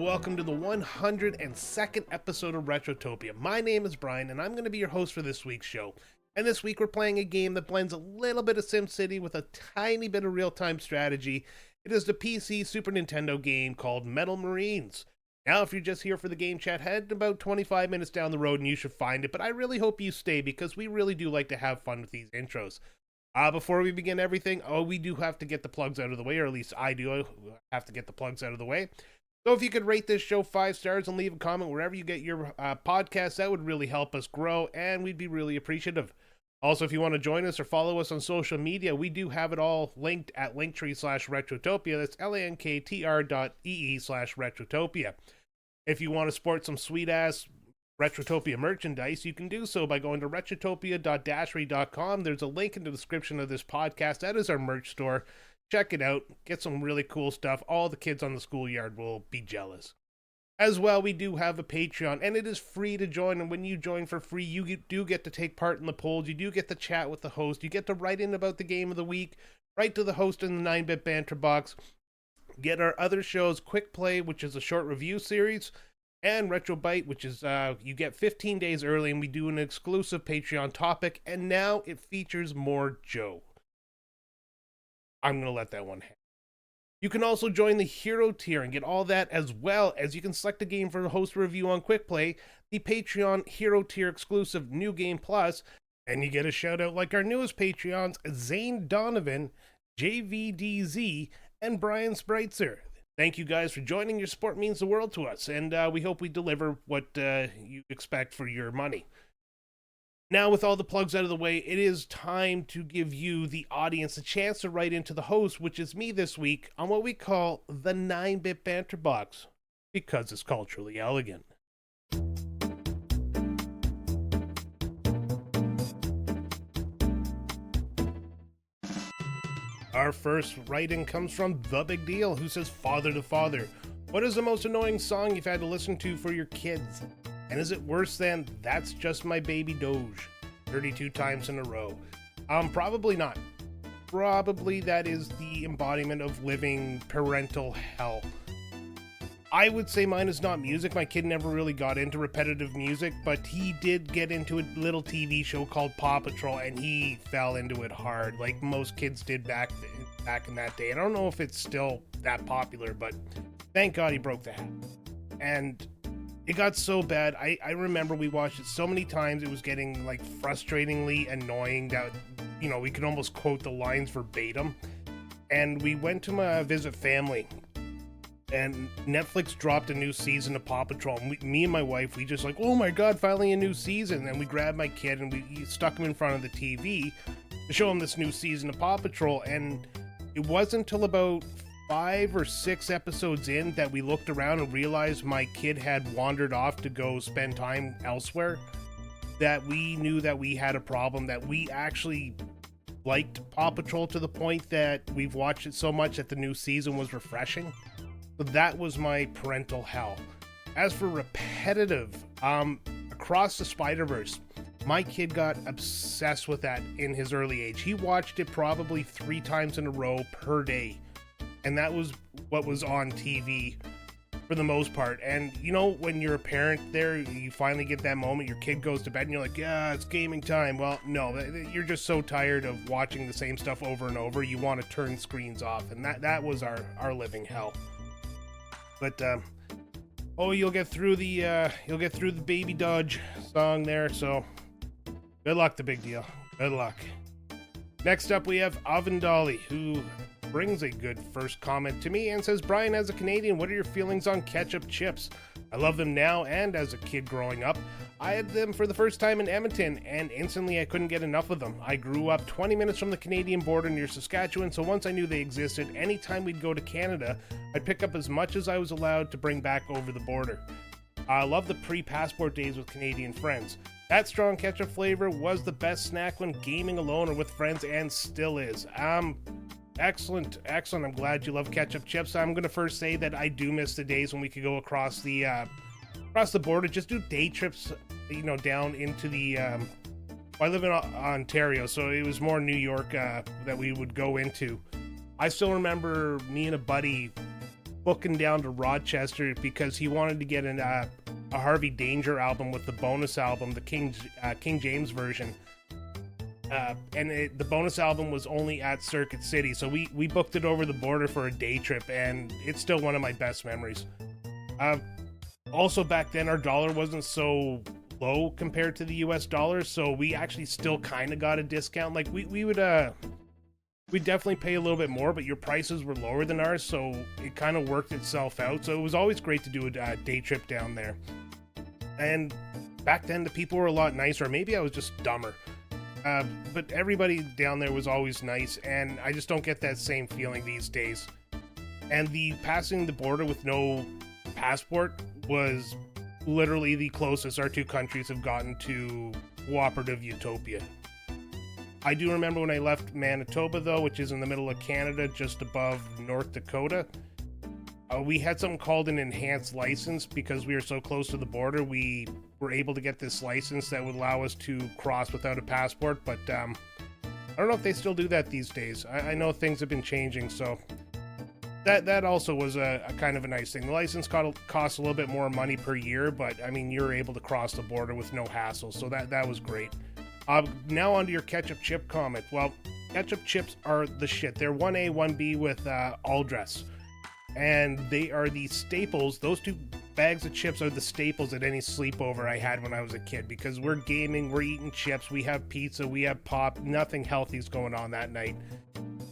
welcome to the 102nd episode of Retrotopia. My name is Brian, and I'm going to be your host for this week's show. And this week we're playing a game that blends a little bit of SimCity with a tiny bit of real-time strategy. It is the PC Super Nintendo game called Metal Marines. Now, if you're just here for the game chat, head about 25 minutes down the road and you should find it, but I really hope you stay because we really do like to have fun with these intros. Before we begin everything, we do have to get the plugs out of the way, or at least I do have to get the plugs out of the way. So if you could rate this show 5 stars and leave a comment wherever you get your podcasts, that would really help us grow, and we'd be really appreciative. Also, if you want to join us or follow us on social media, we do have it all linked at linktree/Retrotopia. That's linktr.ee/Retrotopia. If you want to sport some sweet-ass Retrotopia merchandise, you can do so by going to retrotopia.dashery.com. There's a link in the description of this podcast. That is our merch store. Check it out. Get some really cool stuff. All the kids on the schoolyard will be jealous. As well, we do have a Patreon, and it is free to join. And when you join for free, you do get to take part in the polls. You do get to chat with the host. You get to write in about the game of the week, write to the host in the 9-bit banter box. Get our other shows, Quick Play, which is a short review series, and Retro Bite, which is you get 15 days early, and we do an exclusive Patreon topic. And now it features more Joe. I'm going to let that one hang. You can also join the Hero tier and get all that, as well as you can select a game for the host review on Quick Play, the Patreon Hero tier exclusive New Game Plus, and you get a shout out like our newest Patreons, Zane Donovan, JVDZ, and Brian Spreitzer. Thank you guys for joining. Your support means the world to us, and we hope we deliver what you expect for your money. Now, with all the plugs out of the way, it is time to give you, the audience, a chance to write into the host, which is me this week, on what we call the 9-bit banter box, because it's culturally elegant. Our first write-in comes from The Big Deal, who says, Father to Father, what is the most annoying song you've had to listen to for your kids? And is it worse than That's Just My Baby Doge 32 times in a row? Probably not. Probably that is the embodiment of living parental hell. I would say mine is not music. My kid never really got into repetitive music, but he did get into a little TV show called Paw Patrol, and he fell into it hard, like most kids did back in that day. And I don't know if it's still that popular, but thank God he broke the habit. And it got so bad, I remember we watched it so many times, it was getting like frustratingly annoying that, you know, we could almost quote the lines verbatim. And we went to visit family, and Netflix dropped a new season of Paw Patrol. And me and my wife, we just like, oh my God, finally a new season. And we grabbed my kid and we stuck him in front of the TV to show him this new season of Paw Patrol. And it wasn't until about 5 or 6 episodes in that we looked around and realized my kid had wandered off to go spend time elsewhere, that we knew that we had a problem, that we actually liked Paw Patrol to the point that we've watched it so much that the new season was refreshing. So that was my parental hell. As for repetitive, Across the Spider-Verse, my kid got obsessed with that in his early age. He watched it probably 3 times in a row per day. And that was what was on TV for the most part. And, you know, when you're a parent there, you finally get that moment, your kid goes to bed and you're like, yeah, it's gaming time. Well, no, you're just so tired of watching the same stuff over and over. You want to turn screens off. And that was our living hell. But, you'll get through the Baby Dodge song there. So good luck, The Big Deal. Good luck. Next up, we have Avendali, who brings a good first comment to me and says, Brian, as a Canadian, what are your feelings on ketchup chips? I love them now and as a kid growing up. I had them for the first time in Edmonton and instantly I couldn't get enough of them. I grew up 20 minutes from the Canadian border near Saskatchewan, so once I knew they existed, anytime we'd go to Canada, I'd pick up as much as I was allowed to bring back over the border. I love the pre-passport days with Canadian friends. That strong ketchup flavor was the best snack when gaming alone or with friends and still is. Excellent. I'm glad you love ketchup chips. I'm going to first say that I do miss the days when we could go across the border, just do day trips, you know, down into the, I live in Ontario, so it was more New York that we would go into. I still remember me and a buddy booking down to Rochester because he wanted to get a Harvey Danger album with the bonus album, the King James version. The bonus album was only at Circuit City, so we booked it over the border for a day trip, and it's still one of my best memories. Also, back then, our dollar wasn't so low compared to the US dollar, so we actually still kind of got a discount. Like, we'd definitely pay a little bit more, but your prices were lower than ours, so it kind of worked itself out. So it was always great to do a day trip down there. And back then, the people were a lot nicer. Maybe I was just dumber. But everybody down there was always nice, and I just don't get that same feeling these days. And the passing the border with no passport was literally the closest our two countries have gotten to cooperative utopia. I do remember when I left Manitoba, though, which is in the middle of Canada, just above North Dakota. We had something called an enhanced license because we were so close to the border. We were able to get this license that would allow us to cross without a passport, but I don't know if they still do that these days. I know things have been changing, so that also was a kind of a nice thing. The license cost a little bit more money per year, but I mean, you're able to cross the border with no hassle, so that was great. Now onto your ketchup chip comment. Well, ketchup chips are the shit. They're 1A, 1B with all dress. And they are the staples. Those two bags of chips are the staples at any sleepover I had when I was a kid, because we're gaming, we're eating chips, we have pizza, we have pop, nothing healthy is going on that night.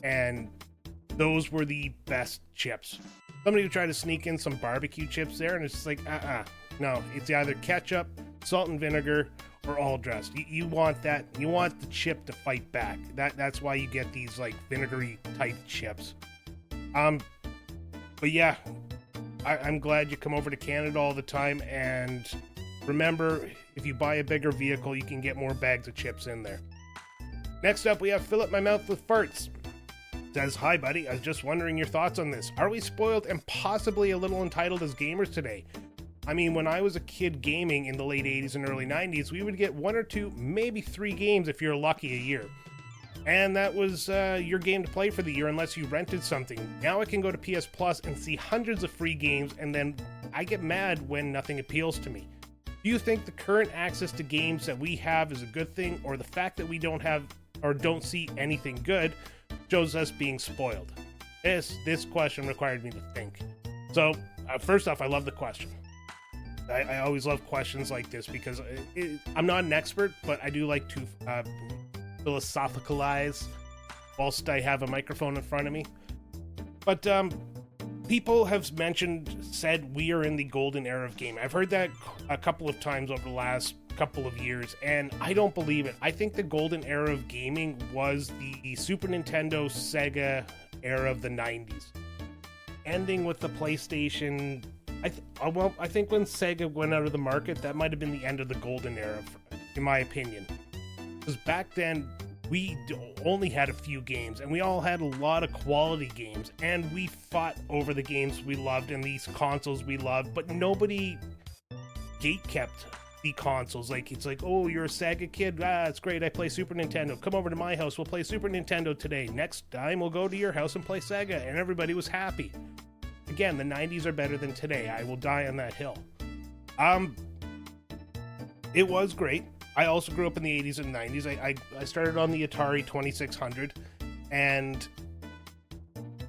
And those were the best chips. Somebody would try to sneak in some barbecue chips there, and it's just like, no, it's either ketchup, salt and vinegar, or all dressed. You want that, you want the chip to fight back. That's why you get these like vinegary type chips. But yeah, I'm glad you come over to Canada all the time, and remember, if you buy a bigger vehicle, you can get more bags of chips in there. Next up, we have Fill Up My Mouth with Farts. Says, hi buddy, I was just wondering your thoughts on this. Are we spoiled and possibly a little entitled as gamers today? I mean, when I was a kid gaming in the late 80s and early 90s, we would get 1 or 2, maybe 3 games if you're lucky a year. And that was your game to play for the year unless you rented something. Now I can go to PS Plus and see hundreds of free games, and then I get mad when nothing appeals to me. Do you think the current access to games that we have is a good thing, or the fact that we don't have or don't see anything good shows us being spoiled? This question required me to think. So, first off, I love the question. I always love questions like this because I'm not an expert, but I do like to philosophicalize whilst I have a microphone in front of me. But people have said we are in the golden era of gaming. I've heard that a couple of times over the last couple of years, and I don't believe it. I think the golden era of gaming was the Super Nintendo, Sega era of the 90s, ending with the PlayStation. I think when Sega went out of the market, that might have been the end of the golden era, in my opinion. Because back then, we only had a few games, and we all had a lot of quality games, and we fought over the games we loved and these consoles we loved, but nobody gatekept the consoles. Like, it's like, oh, you're a Sega kid? It's great, I play Super Nintendo. Come over to my house, we'll play Super Nintendo today. Next time, we'll go to your house and play Sega, and everybody was happy. Again, the 90s are better than today. I will die on that hill. It was great. I also grew up in the 80s and 90s. I started on the Atari 2600, and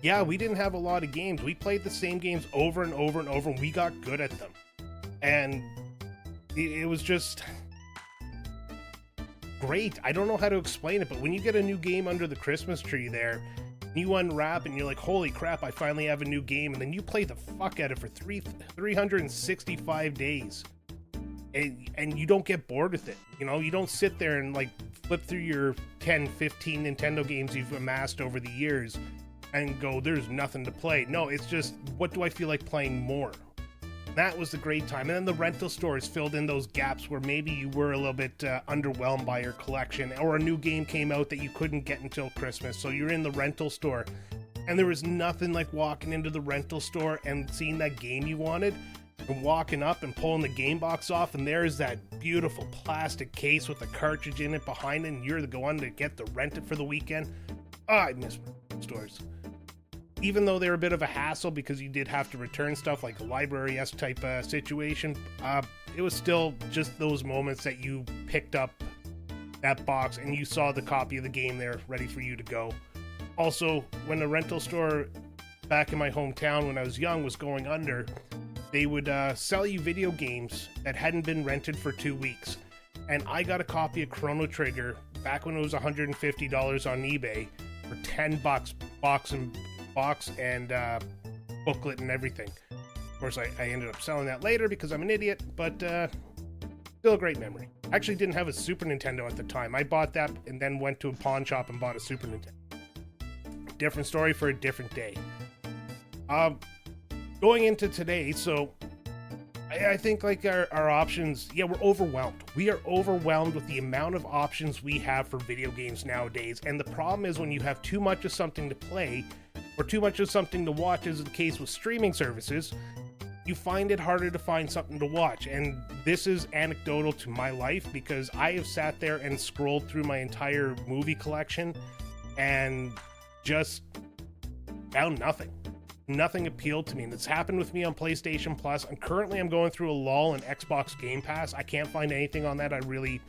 yeah, we didn't have a lot of games. We played the same games over and over and over, and we got good at them. And it was just great. I don't know how to explain it, but when you get a new game under the Christmas tree there, you unwrap and you're like, holy crap, I finally have a new game, and then you play the fuck out of it for 365 days. And you don't get bored with it. You know, you don't sit there and like flip through your 10, 15 Nintendo games you've amassed over the years and go, there's nothing to play. No, it's just, what do I feel like playing more? That was the great time. And then the rental stores filled in those gaps where maybe you were a little bit underwhelmed by your collection, or a new game came out that you couldn't get until Christmas. So you're in the rental store, and there was nothing like walking into the rental store and seeing that game you wanted, and walking up and pulling the game box off, and there's that beautiful plastic case with a cartridge in it behind it, and you're the one to get to rent it for the weekend. I miss stores. even though they're a bit of a hassle because you did have to return stuff like a library-esque type situation, it was still just those moments that you picked up that box and you saw the copy of the game there ready for you to go. Also, when the rental store back in my hometown when I was young was going under, they would sell you video games that hadn't been rented for 2 weeks. And I got a copy of Chrono Trigger back when it was $150 on eBay for $10, box and booklet and everything. Of course, I ended up selling that later because I'm an idiot, but still a great memory. I actually didn't have a Super Nintendo at the time. I bought that and then went to a pawn shop and bought a Super Nintendo. Different story for a different day. Going into today, so I think like our options, yeah, we're overwhelmed. We are overwhelmed with the amount of options we have for video games nowadays. And the problem is when you have too much of something to play or too much of something to watch, as is the case with streaming services, you find it harder to find something to watch. And this is anecdotal to my life because I have sat there and scrolled through my entire movie collection and just found nothing. Nothing appealed to me, and it's happened with me on PlayStation Plus. And currently I'm going through a lull in Xbox Game Pass. I can't find anything on that I really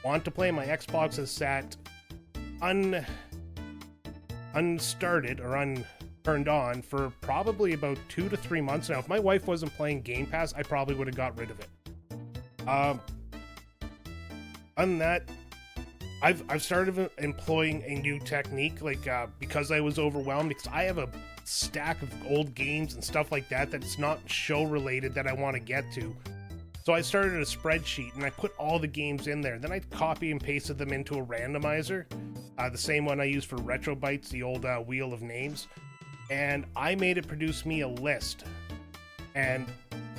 want to play. My Xbox has sat unstarted or unturned on for probably about 2 to 3 months now. If my wife wasn't playing Game Pass, I probably would have got rid of it. Other than that, I've started employing a new technique, like because I was overwhelmed, because I have a stack of old games and stuff like that that's not show related that I want to get to. So I started a spreadsheet and I put all the games in there. Then I copy and pasted them into a randomizer, the same one I use for Retrotopia, the old wheel of names. And I made it produce me a list. And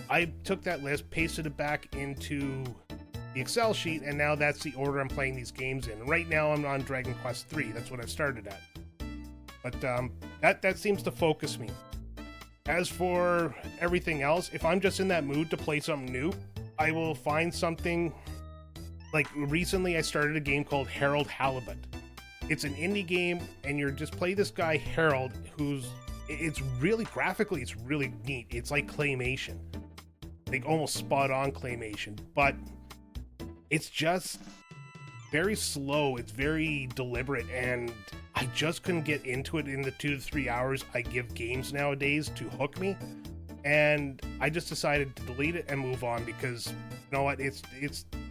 I took that list, pasted it back into the Excel sheet, and now that's the order I'm playing these games in. Right now I'm on Dragon Quest 3. That's what I've started at. But that seems to focus me. As for everything else, if I'm just in that mood to play something new, I will find something. Like recently I started a game called Harold Halibut. It's an indie game and you're just play this guy Harold it's really graphically, it's really neat. It's like claymation. Like almost spot on claymation, but it's just very slow. It's very deliberate, and I just couldn't get into it in the 2 to 3 hours I give games nowadays to hook me. And I just decided to delete it and move on because, you know what, it's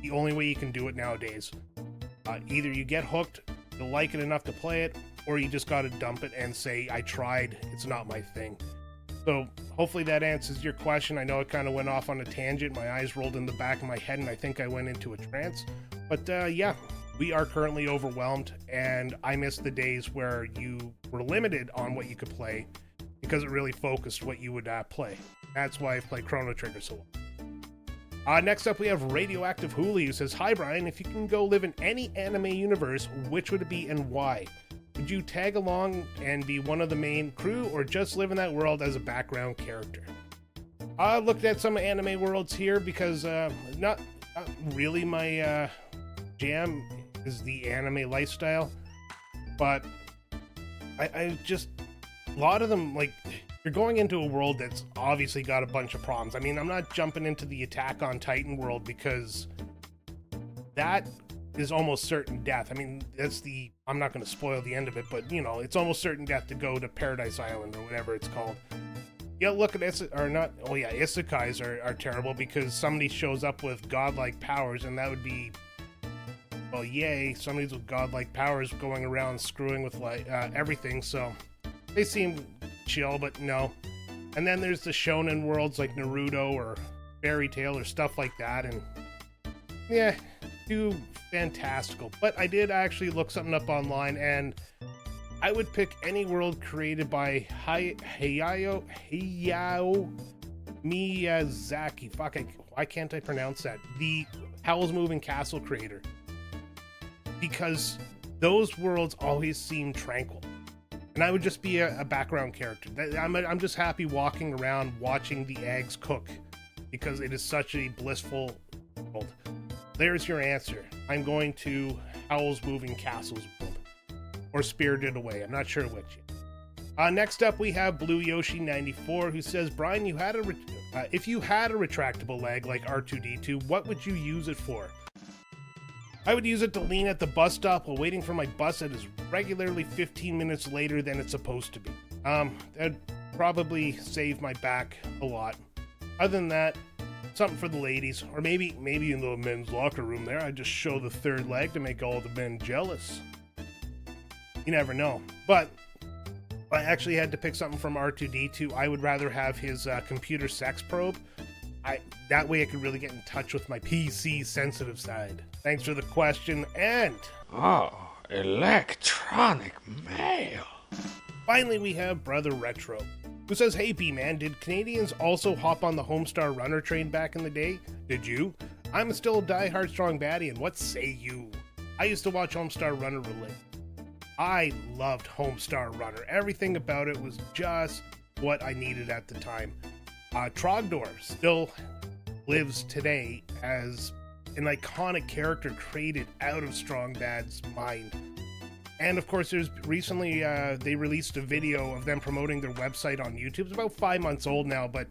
the only way you can do it nowadays. Either you get hooked, you like it enough to play it, or you just gotta dump it and say, I tried, it's not my thing. So hopefully that answers your question. I know it kind of went off on a tangent. My eyes rolled in the back of my head and I think I went into a trance. But yeah, we are currently overwhelmed, and I miss the days where you were limited on what you could play because it really focused what you would play. That's why I play Chrono Trigger so well. Next up, we have Radioactive Hooli, who says, Hi Brian, if you can go live in any anime universe, which would it be and why? Would you tag along and be one of the main crew, or just live in that world as a background character? I looked at some anime worlds here because not really my jam is the anime lifestyle, but I just, a lot of them, like, you're going into a world that's obviously got a bunch of problems. I mean, I'm not jumping into the Attack on Titan world because that is almost certain death. I mean, I'm not going to spoil the end of it, but, you know, it's almost certain death to go to Paradise Island or whatever it's called. Yeah, look at isekais are terrible because somebody shows up with godlike powers, and that would be, well, yay, somebody's with godlike powers going around screwing with like everything, so they seem chill, but no. And then there's the shonen worlds like Naruto or Fairy Tail or stuff like that, and yeah, too fantastical. But I did actually look something up online, and I would pick any world created by Hayao Miyazaki. Why can't I pronounce that? The Howl's Moving Castle creator. Because those worlds always seem tranquil. And I would just be a background character. I'm just happy walking around watching the eggs cook because it is such a blissful world. There's your answer. I'm going to Howl's Moving Castle's world. Or Spirited Away. I'm not sure which yet. Next up, we have Blue Yoshi 94, who says, Brian, if you had a retractable leg like R2-D2, what would you use it for? I would use it to lean at the bus stop while waiting for my bus that is regularly 15 minutes later than it's supposed to be. That'd probably save my back a lot. Other than that, something for the ladies, or maybe in the men's locker room there, I'd just show the third leg to make all the men jealous. You never know. But I actually had to pick something from R2-D2. I would rather have his computer sex probe. That way I could really get in touch with my PC sensitive side. Thanks for the question, and... Oh, electronic mail. Finally, we have Brother Retro, who says, Hey B-Man, did Canadians also hop on the Homestar Runner train back in the day? Did you? I'm still a diehard Strong Baddie, and what say you? I used to watch Homestar Runner relate. I loved Homestar Runner. Everything about it was just what I needed at the time. Trogdor still lives today as an iconic character created out of Strong Bad's mind. And of course, there's recently they released a video of them promoting their website on YouTube. It's about 5 months old now, but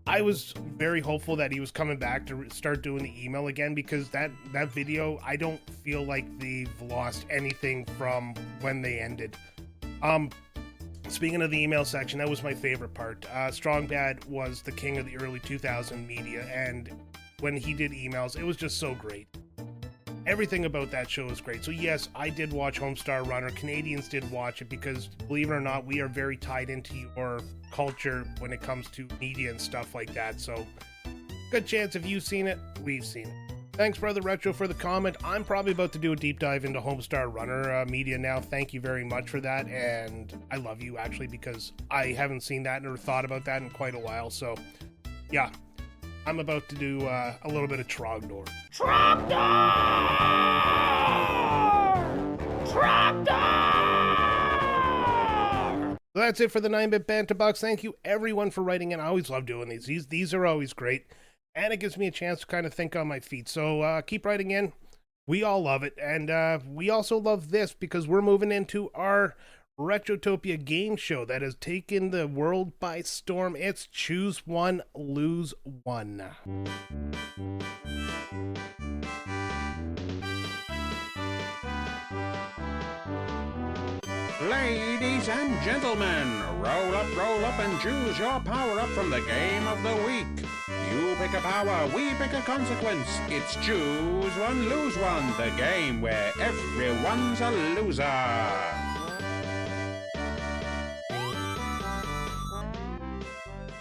I was very hopeful that he was coming back to start doing the email again, because that video, I don't feel like they've lost anything from when they ended. Speaking of the email section, that was my favorite part. Strong Bad was the king of the early 2000 media, and when he did emails, it was just so great. Everything about that show is great. So yes, I did watch Homestar Runner. Canadians did watch it because, believe it or not, we are very tied into your culture when it comes to media and stuff like that. So good chance if you've seen it, we've seen it. Thanks, Brother Retro, for the comment. I'm probably about to do a deep dive into Homestar Runner media now. Thank you very much for that. And I love you, actually, because I haven't seen that or thought about that in quite a while. So yeah, I'm about to do a little bit of Trogdor. Trogdor! So that's it for the 9-Bit Banter Box. Thank you, everyone, for writing in. I always love doing these. These are always great. And it gives me a chance to kind of think on my feet. So keep writing in. We all love it. And we also love this because we're moving into our Retrotopia game show that has taken the world by storm. It's Choose One, Lose One. Ladies and gentlemen, roll up and choose your power-up from the game of the week. You pick a power, we pick a consequence. It's Choose One, Lose One, the game where everyone's a loser.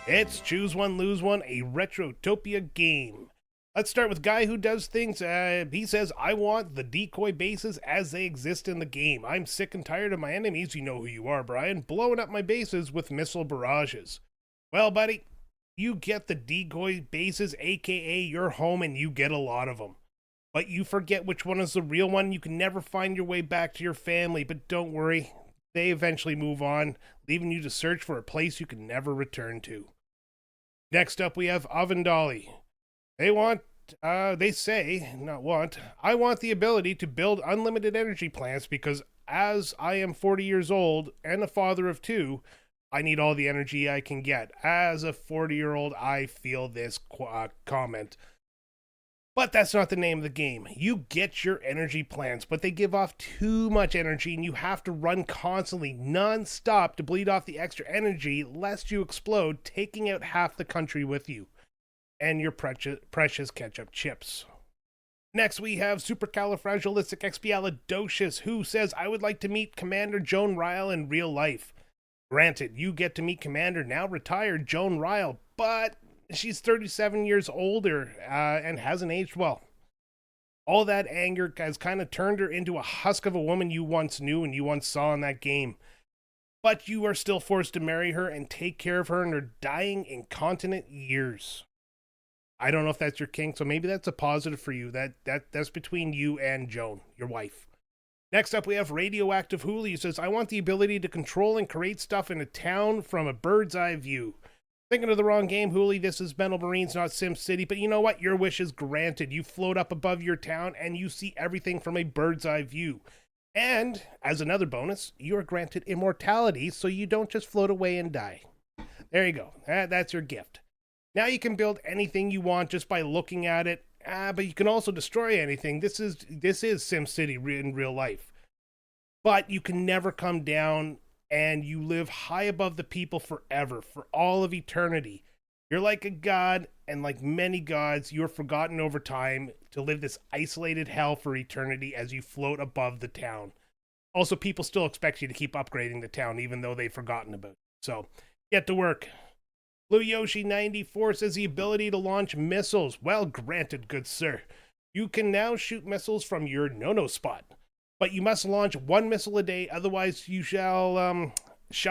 It's Choose One, Lose One, a Retrotopia game. Let's start with Guy Who Does Things. He says, I want the decoy bases as they exist in the game. I'm sick and tired of my enemies, you know who you are, Brian, blowing up my bases with missile barrages. Well, buddy, you get the decoy bases, aka your home, and you get a lot of them. But you forget which one is the real one. You can never find your way back to your family, but don't worry. They eventually move on, leaving you to search for a place you can never return to. Next up, we have Avendali. I want the ability to build unlimited energy plants because as I am 40 years old and a father of 2, I need all the energy I can get. As a 40-year-old, I feel this comment. But that's not the name of the game. You get your energy plants, but they give off too much energy and you have to run constantly, non-stop, to bleed off the extra energy lest you explode, taking out half the country with you. And your precious ketchup chips. Next, we have Supercalifragilisticexpialidocious, who says, I would like to meet Commander Joan Ryle in real life. Granted, you get to meet Commander now retired Joan Ryle, but she's 37 years older and hasn't aged well. All that anger has kind of turned her into a husk of a woman you once knew and you once saw in that game. But you are still forced to marry her and take care of her in her dying incontinent years. I don't know if that's your kink, so maybe that's a positive for you. That's between you and Joan, your wife. Next up, we have Radioactive Hooli, who says, I want the ability to control and create stuff in a town from a bird's eye view. Thinking of the wrong game, Hooli. This is Mental Marines, not Sim City. But you know what? Your wish is granted. You float up above your town and you see everything from a bird's eye view. And as another bonus, you are granted immortality so you don't just float away and die. There you go. That's your gift. Now you can build anything you want just by looking at it, but you can also destroy anything. This is SimCity in real life. But you can never come down, and you live high above the people forever, for all of eternity. You're like a god, and like many gods, you're forgotten over time to live this isolated hell for eternity as you float above the town. Also, people still expect you to keep upgrading the town, even though they've forgotten about it. So, get to work. Blue Yoshi 94 says the ability to launch missiles. Well granted, good sir. You can now shoot missiles from your no-no spot. But you must launch one missile a day, otherwise you shall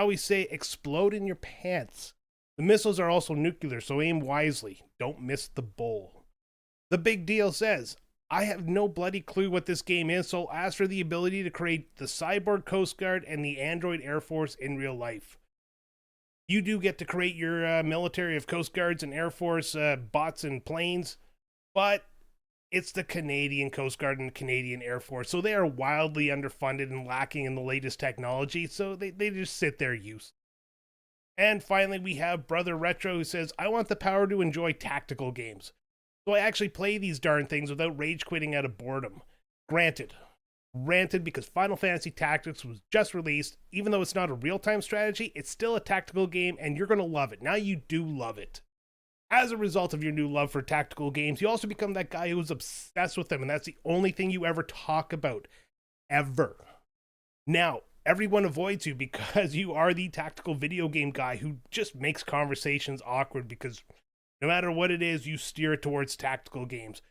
we say, explode in your pants. The missiles are also nuclear, so aim wisely. Don't miss the bowl. The Big Deal says, I have no bloody clue what this game is, so I'll ask for the ability to create the Cyborg Coast Guard and the Android Air Force in real life. You do get to create your military of Coast Guards and Air Force bots and planes, but it's the Canadian Coast Guard and Canadian Air Force, so they are wildly underfunded and lacking in the latest technology, so they just sit there useless. And finally, we have Brother Retro, who says, I want the power to enjoy tactical games, so I actually play these darn things without rage quitting out of boredom. Granted, because Final Fantasy Tactics was just released. Even though it's not a real-time strategy, it's still a tactical game, and you're going to love it. Now you do love it. As a result of your new love for tactical games, you also become that guy who's obsessed with them, and that's the only thing you ever talk about. Ever. Now, everyone avoids you because you are the tactical video game guy who just makes conversations awkward because no matter what it is, you steer it towards tactical games,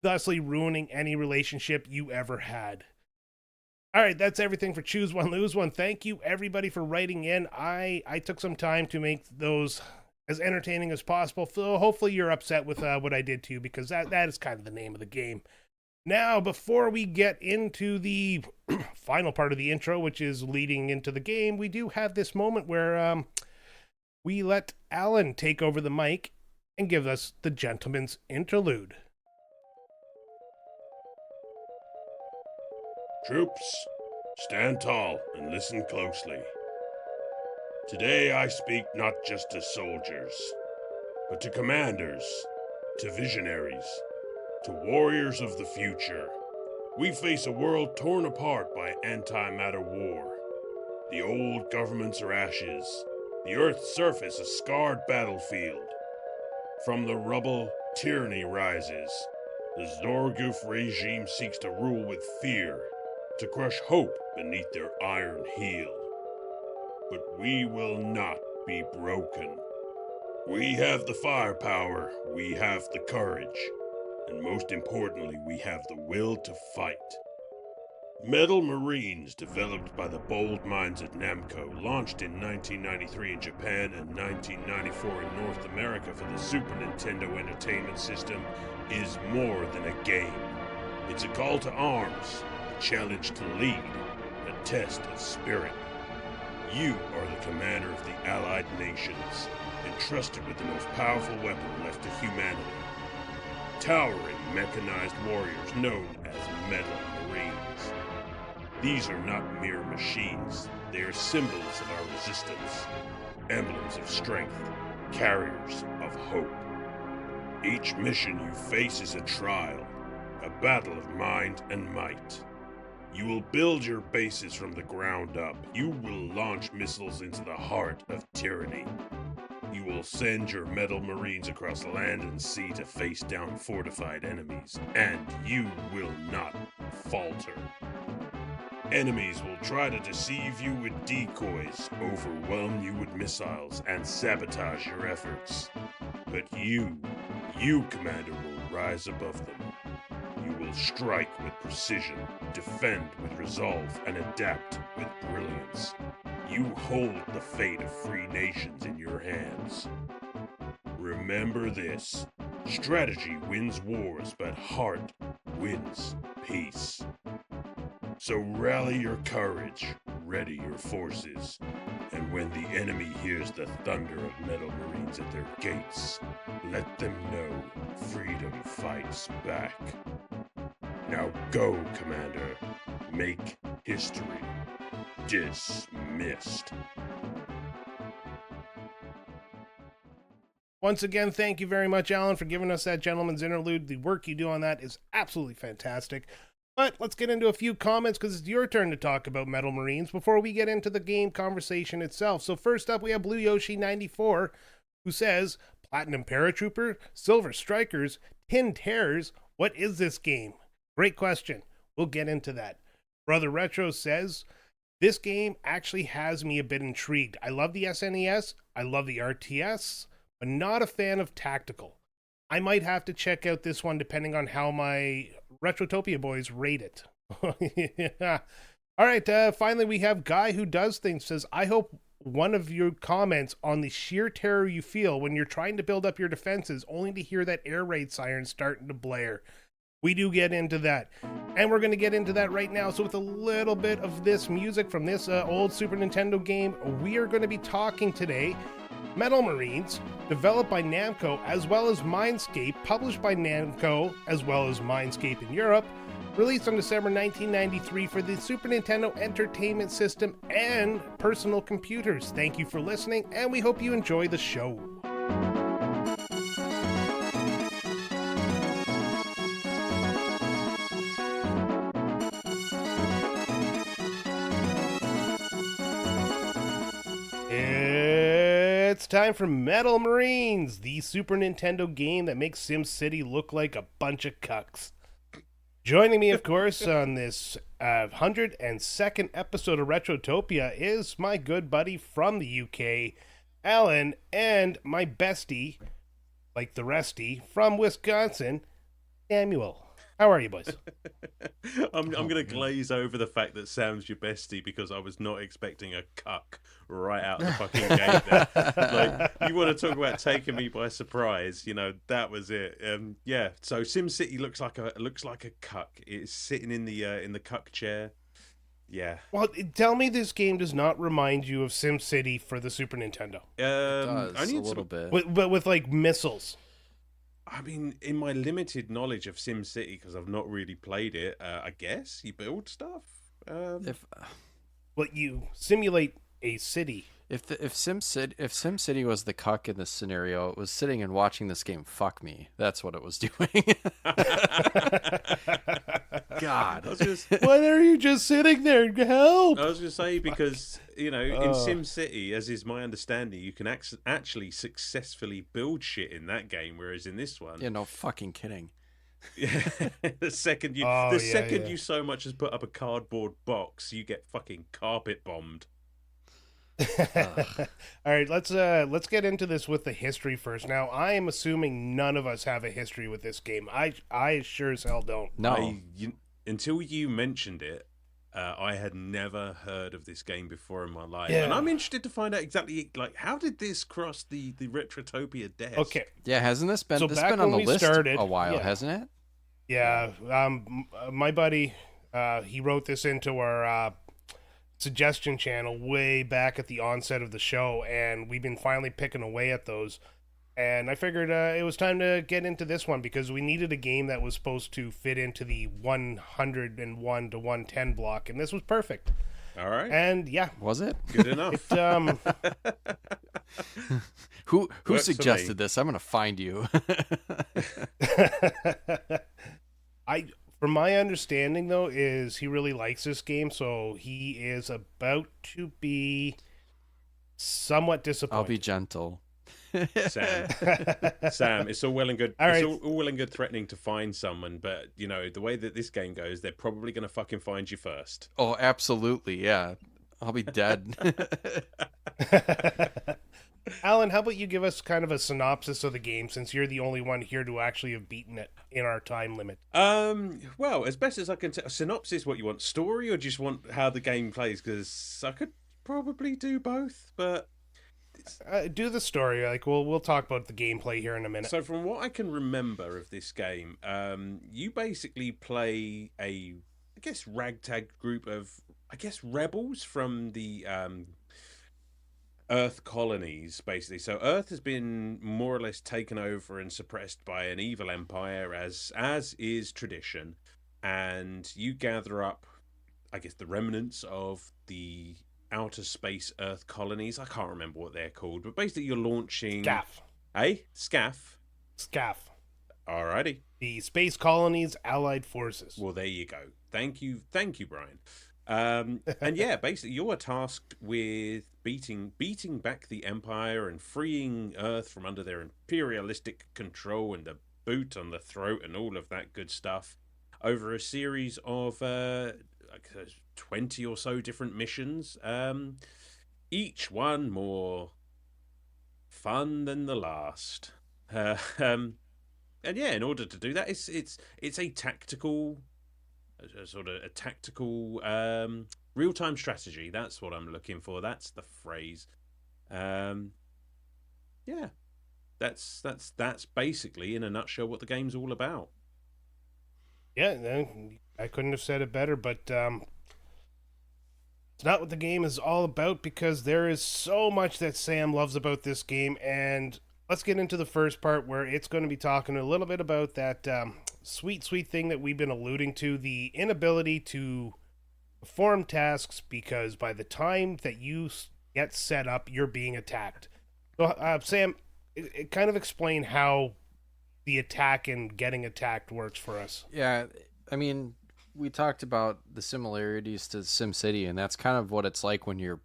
thusly ruining any relationship you ever had. All right, that's everything for Choose One, Lose One. Thank you, everybody, for writing in. I took some time to make those as entertaining as possible. So hopefully you're upset with what I did to you, because that is kind of the name of the game. Now, before we get into the final part of the intro, which is leading into the game, we do have this moment where we let Alan take over the mic and give us the gentleman's interlude. Troops, stand tall and listen closely. Today I speak not just to soldiers, but to commanders, to visionaries, to warriors of the future. We face a world torn apart by antimatter war. The old governments are ashes, the Earth's surface a scarred battlefield. From the rubble, tyranny rises. The Zorgoof regime seeks to rule with fear, to crush hope beneath their iron heel. But we will not be broken. We have the firepower, we have the courage, and most importantly, we have the will to fight. Metal Marines, developed by the bold minds at Namco, launched in 1993 in Japan and 1994 in North America for the Super Nintendo Entertainment System, is more than a game. It's a call to arms, a challenge to lead, a test of spirit. You are the commander of the Allied nations, entrusted with the most powerful weapon left to humanity. Towering mechanized warriors known as Metal Marines. These are not mere machines, they are symbols of our resistance, emblems of strength, carriers of hope. Each mission you face is a trial, a battle of mind and might. You will build your bases from the ground up. You will launch missiles into the heart of tyranny. You will send your Metal Marines across land and sea to face down fortified enemies, and you will not falter. Enemies will try to deceive you with decoys, overwhelm you with missiles, and sabotage your efforts. But you, Commander, will rise above them. You will strike with precision, defend with resolve, and adapt with brilliance. You hold the fate of free nations in your hands. Remember this: strategy wins wars, but heart wins peace. So rally your courage, ready your forces, and when the enemy hears the thunder of Metal Marines at their gates, let them know freedom fights back. Now go, Commander. Make History dismissed. Once again, thank you very much, Alan, for giving us that gentleman's interlude. The work you do on that is absolutely fantastic. But let's get into a few comments because it's your turn to talk about Metal Marines before we get into the game conversation itself. So first up, we have Blue Yoshi 94, who says, Platinum Paratrooper, Silver Strikers, Tin Terrors, what is this game? Great question. We'll get into that. Brother Retro says, this game actually has me a bit intrigued. I love the SNES, I love the RTS, but not a fan of tactical. I might have to check out this one depending on how my Retrotopia boys rate it. Yeah. All right, finally we have Guy Who Does Things says, I hope one of your comments on the sheer terror you feel when you're trying to build up your defenses only to hear that air raid siren starting to blare. We do get into that, and we're going to get into that right now. So with a little bit of this music from this old Super Nintendo game, we are going to be talking today Metal Marines, developed by Namco as well as Mindscape, published by Namco as well as Mindscape in Europe, released on December 1993 for the Super Nintendo Entertainment System and personal computers. Thank you for listening, and we hope you enjoy the show. It's time for Metal Marines, the Super Nintendo game that makes SimCity look like a bunch of cucks. Joining me, of course, on this 102nd episode of Retrotopia is my good buddy from the UK, Alan, and my bestie, like the resty, from Wisconsin, Samuel. How are you, boys? I'm going to glaze over the fact that Sam's your bestie because I was not expecting a cuck right out of the fucking gate there. Like, you want to talk about taking me by surprise, you know, that was it. Yeah, so SimCity looks like a cuck. It's sitting in the cuck chair. Yeah. Well, tell me this game does not remind you of SimCity for the Super Nintendo. It does, only a little bit. But with like missiles. I mean, in my limited knowledge of SimCity, because I've not really played it, I guess you build stuff. Well, you simulate a city. If SimCity was the cuck in this scenario, it was sitting and watching this game fuck me. That's what it was doing. God. Why are you just sitting there? Help! I was going to say, because, you know, in SimCity, as is my understanding, you can actually successfully build shit in that game, whereas in this one... Yeah, no fucking kidding. the second you so much as put up a cardboard box, you get fucking carpet bombed. All right, let's get into this with the history first. Now, I am assuming none of us have a history with this game. I sure as hell don't. No. Until you mentioned it, I had never heard of this game before in my life. Yeah. And I'm interested to find out exactly, like, how did this cross the Retrotopia desk? Okay. Yeah, hasn't this been, So this back been on when the we list started, a while, yeah. hasn't it? Yeah, my buddy, he wrote this into our suggestion channel way back at the onset of the show, and we've been finally picking away at those. And I figured it was time to get into this one because we needed a game that was supposed to fit into the 101 to 110 block, and this was perfect. All right. And yeah, Was it? Good enough. Who Works for me. suggested this? I'm gonna find you. From my understanding though, is he really likes this game, so he is about to be somewhat disappointed. I'll be gentle. Sam, it's all well and good. All right. It's all well and good threatening to find someone, but you know the way that this game goes, they're probably going to fucking find you first. Oh, absolutely, yeah. I'll be dead. Alan, how about you give us kind of a synopsis of the game, since you're the only one here to actually have beaten it in our time limit? Well, as best as I can tell, synopsis. What you want, story, or just want how the game plays? Because I could probably do both, but. Do the story. Like we'll talk about the gameplay here in a minute. So from what I can remember of this game, you basically play a, I guess, ragtag group of, I guess, rebels from the Earth colonies, basically. So Earth has been more or less taken over and suppressed by an evil empire, as is tradition, and you gather up I guess, the remnants of the outer space Earth colonies. I can't remember what they're called, but basically you're launching... SCAF. SCAF. SCAF. Alrighty. The Space Colonies Allied Forces. Well, there you go. Thank you, Brian. And yeah, basically you're tasked with beating back the Empire and freeing Earth from under their imperialistic control and the boot on the throat and all of that good stuff over a series of 20 or so different missions, each one more fun than the last. And yeah, in order to do that, it's a tactical, a tactical real-time strategy. That's what I'm looking for. That's the phrase. Yeah, that's basically in a nutshell what the game's all about. Yeah, no, I couldn't have said it better, but it's not what the game is all about, because there is so much that Sam loves about this game, and let's get into the first part where it's going to be talking a little bit about that sweet thing that we've been alluding to, the inability to perform tasks because by the time that you get set up, you're being attacked. So, Sam, it kind of explain how the attack and getting attacked works for us. Yeah, I mean, we talked about the similarities to SimCity, and that's kind of what it's like when you're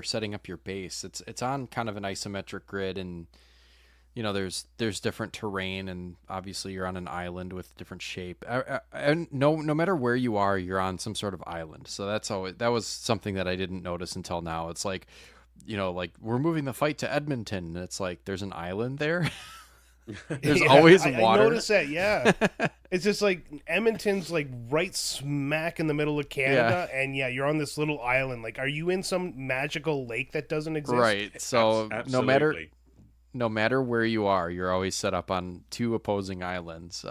setting up your base. It's on kind of an isometric grid, and you know there's different terrain, and obviously you're on an island with different shape. And no matter where you are, you're on some sort of island. So that was something that I didn't notice until now. It's like, you know, like we're moving the fight to Edmonton, and it's like there's an island there. There's always water. I noticed that, yeah. It's just like Edmonton's like right smack in the middle of Canada, and yeah, you're on this little island. Like, are you in some magical lake that doesn't exist? Right. So Absolutely. no matter where you are, you're always set up on two opposing islands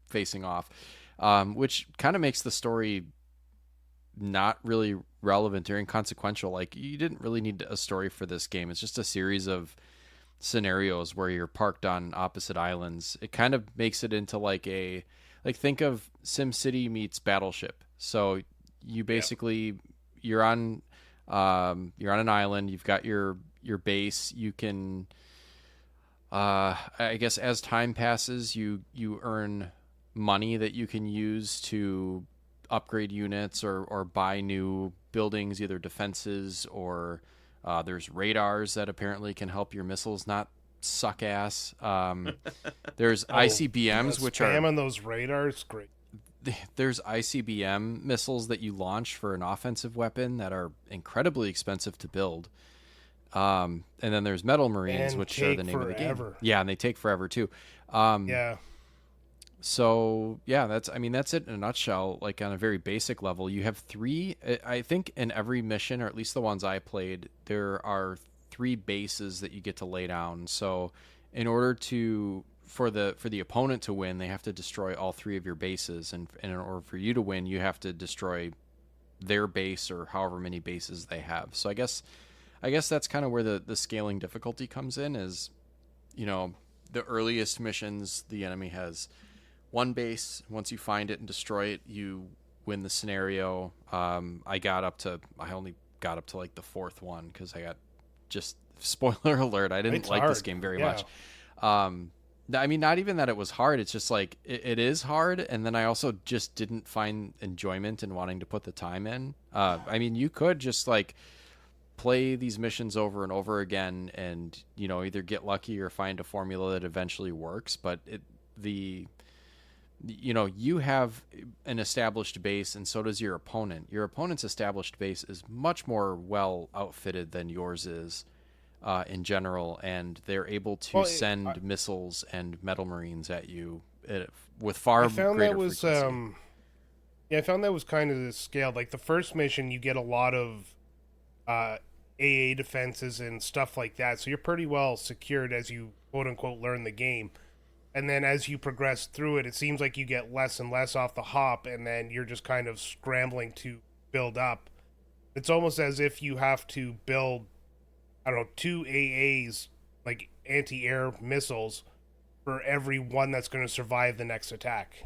facing off, which kind of makes the story not really relevant or inconsequential. Like, you didn't really need a story for this game. It's just a series of scenarios where you're parked on opposite islands. It kind of makes it into think of SimCity meets Battleship. So you basically you're on an island. You've got your base. You can I guess as time passes, you earn money that you can use to upgrade units or buy new buildings, either defenses or there's radars that apparently can help your missiles not suck ass. There's ICBMs, which are spam on those radars. Great. There's ICBM missiles that you launch for an offensive weapon that are incredibly expensive to build. And then there's Metal Marines, which are the name of the game. Yeah, and they take forever too. Yeah. So yeah, that's it in a nutshell. Like, on a very basic level, you have three. I think in every mission, or at least the ones I played, there are 3 bases that you get to lay down. So in order for the opponent to win, they have to destroy all 3 of your bases, and in order for you to win, you have to destroy their base or however many bases they have. So I guess that's kind of where the scaling difficulty comes in. Is, you know, the earliest missions, the enemy has 1 base. Once you find it and destroy it, you win the scenario. I only got up to like the 4th one because I got, just spoiler alert, I didn't like this game very much. I mean, not even that it was hard. It's just like it is hard, and then I also just didn't find enjoyment in wanting to put the time in. I mean, you could just like play these missions over and over again, and you know, either get lucky or find a formula that eventually works. But you have an established base, and so does your opponent. Your opponent's established base is much more well outfitted than yours is in general, and they're able to send missiles and Metal Marines at you with far greater frequency. I found that was kind of the scale. Like, the first mission, you get a lot of AA defenses and stuff like that, so you're pretty well secured as you quote-unquote learn the game. And then as you progress through it, it seems like you get less and less off the hop, and then you're just kind of scrambling to build up. It's almost as if you have to build, 2 AAs, like anti-air missiles, for every one that's going to survive the next attack.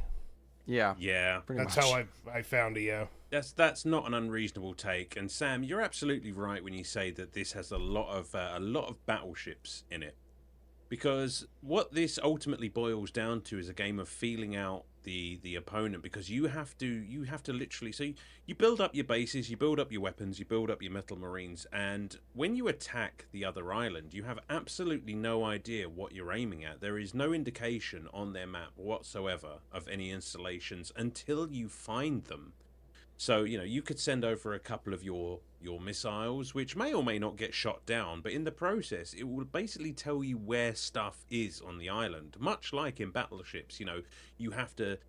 Yeah, Yeah, pretty That's much. how I found it. Yeah. that's not an unreasonable take. And Sam, you're absolutely right when you say that this has a lot of battleships in it. Because what this ultimately boils down to is a game of feeling out the opponent, because you have to literally, so you build up your bases, you build up your weapons, you build up your metal marines, and when you attack the other island, you have absolutely no idea what you're aiming at. There is no indication on their map whatsoever of any installations until you find them. So, you could send over a couple of your missiles, which may or may not get shot down, but in the process, it will basically tell you where stuff is on the island. Much like in battleships, you have to,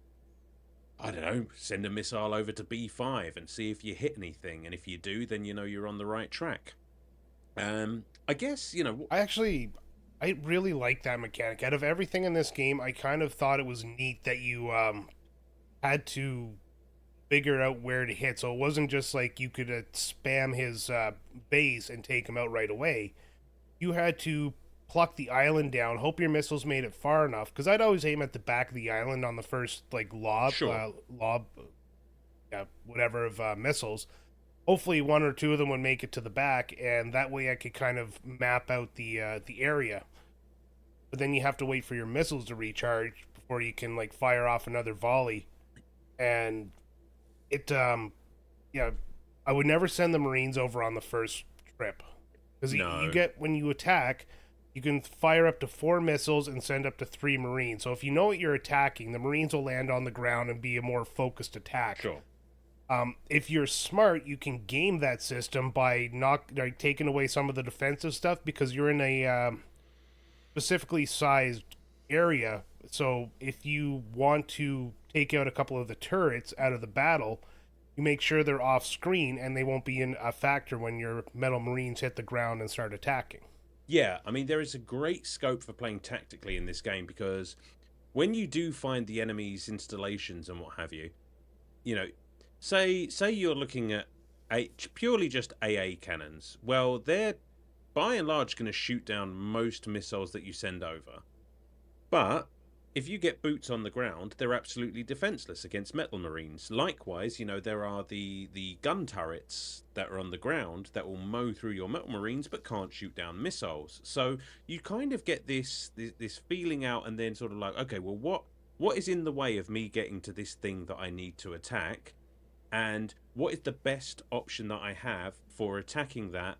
I don't know, send a missile over to B5 and see if you hit anything, and if you do, then you're on the right track. I guess, I really like that mechanic. Out of everything in this game, I kind of thought it was neat that you had to figure out where to hit. So it wasn't just like you could spam his base and take him out right away. You had to pluck the island down, hope your missiles made it far enough. Because I'd always aim at the back of the island on the first lob, Sure. whatever of missiles. Hopefully, one or two of them would make it to the back, and that way I could kind of map out the area. But then you have to wait for your missiles to recharge before you can fire off another volley, and it I would never send the Marines over on the first trip, because No. you get, when you attack, you can fire up to 4 missiles and send up to 3 Marines. So if you know what you're attacking, the Marines will land on the ground and be a more focused attack. Sure. If you're smart, you can game that system by taking away some of the defensive stuff, because you're in a specifically sized area. So if you want to take out a couple of the turrets out of the battle, you make sure they're off screen and they won't be in a factor when your metal marines hit the ground and start attacking. Yeah, I mean, there is a great scope for playing tactically in this game, because when you do find the enemy's installations and what have you, say you're looking at purely just AA cannons. Well, they're by and large going to shoot down most missiles that you send over. But if you get boots on the ground, they're absolutely defenseless against metal marines. Likewise, there are the gun turrets that are on the ground that will mow through your metal marines but can't shoot down missiles. So you kind of get this feeling out, and then sort of like, okay, well, what is in the way of me getting to this thing that I need to attack, and what is the best option that I have for attacking that,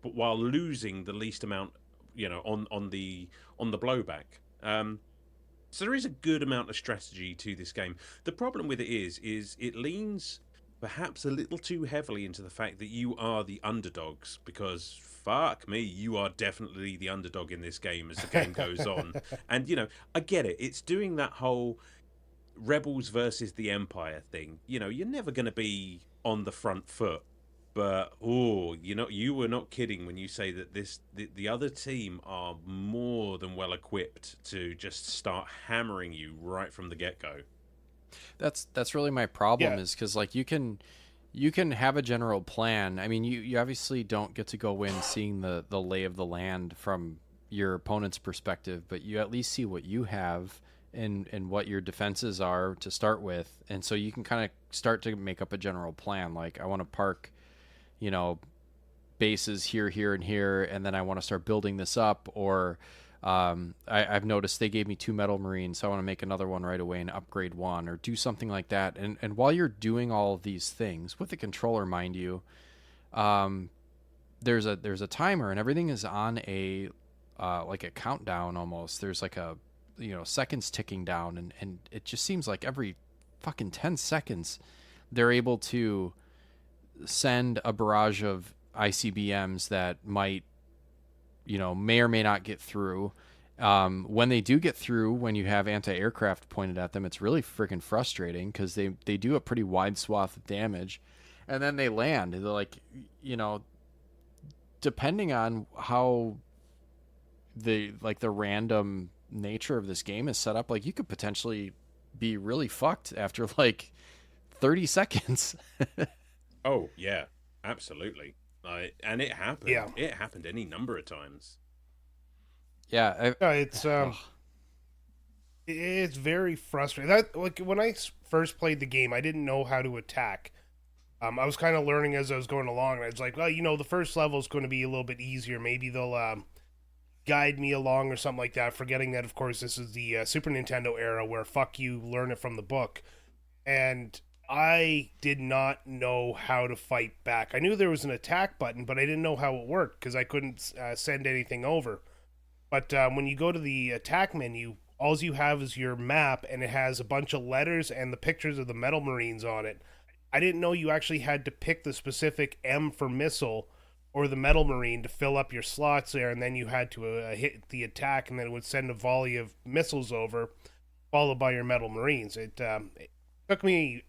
but while losing the least amount, on the blowback. So there is a good amount of strategy to this game. The problem with it is it leans perhaps a little too heavily into the fact that you are the underdogs, because fuck me, you are definitely the underdog in this game as the game goes on. And I get it. It's doing that whole rebels versus the Empire thing. You're never going to be on the front foot. But you were not kidding when you say that the other team are more than well equipped to just start hammering you right from the get-go. That's really my problem, Yeah. is because you can have a general plan. I mean, you obviously don't get to go in seeing the lay of the land from your opponent's perspective, but you at least see what you have and what your defenses are to start with, and so you can kind of start to make up a general plan. Like, I want to park bases here, and here, and then I want to start building this up. Or I've noticed they gave me 2 metal marines, so I want to make another one right away and upgrade one, or do something like that. And while you're doing all of these things with the controller, mind you, there's a timer, and everything is on a like a countdown almost. There's like a seconds ticking down, and it just seems like every fucking 10 seconds they're able to send a barrage of ICBMs that might, may or may not get through. When they do get through, when you have anti-aircraft pointed at them, it's really freaking frustrating, because they do a pretty wide swath of damage, and then they land. They're like, depending on how the random nature of this game is set up, you could potentially be really fucked after 30 seconds. Oh yeah, absolutely. And it happened. Yeah. It happened any number of times. Yeah, It's It's very frustrating. That like when I first played the game, I didn't know how to attack. I was kind of learning as I was going along, and I was like, well, the first level is going to be a little bit easier. Maybe they'll guide me along or something like that. Forgetting that, of course, this is the Super Nintendo era where fuck you, learn it from the book. And I did not know how to fight back. I knew there was an attack button, but I didn't know how it worked because I couldn't send anything over. But when you go to the attack menu, all you have is your map, and it has a bunch of letters and the pictures of the Metal Marines on it. I didn't know you actually had to pick the specific M for missile or the Metal Marine to fill up your slots there, and then you had to hit the attack, and then it would send a volley of missiles over, followed by your Metal Marines. It took me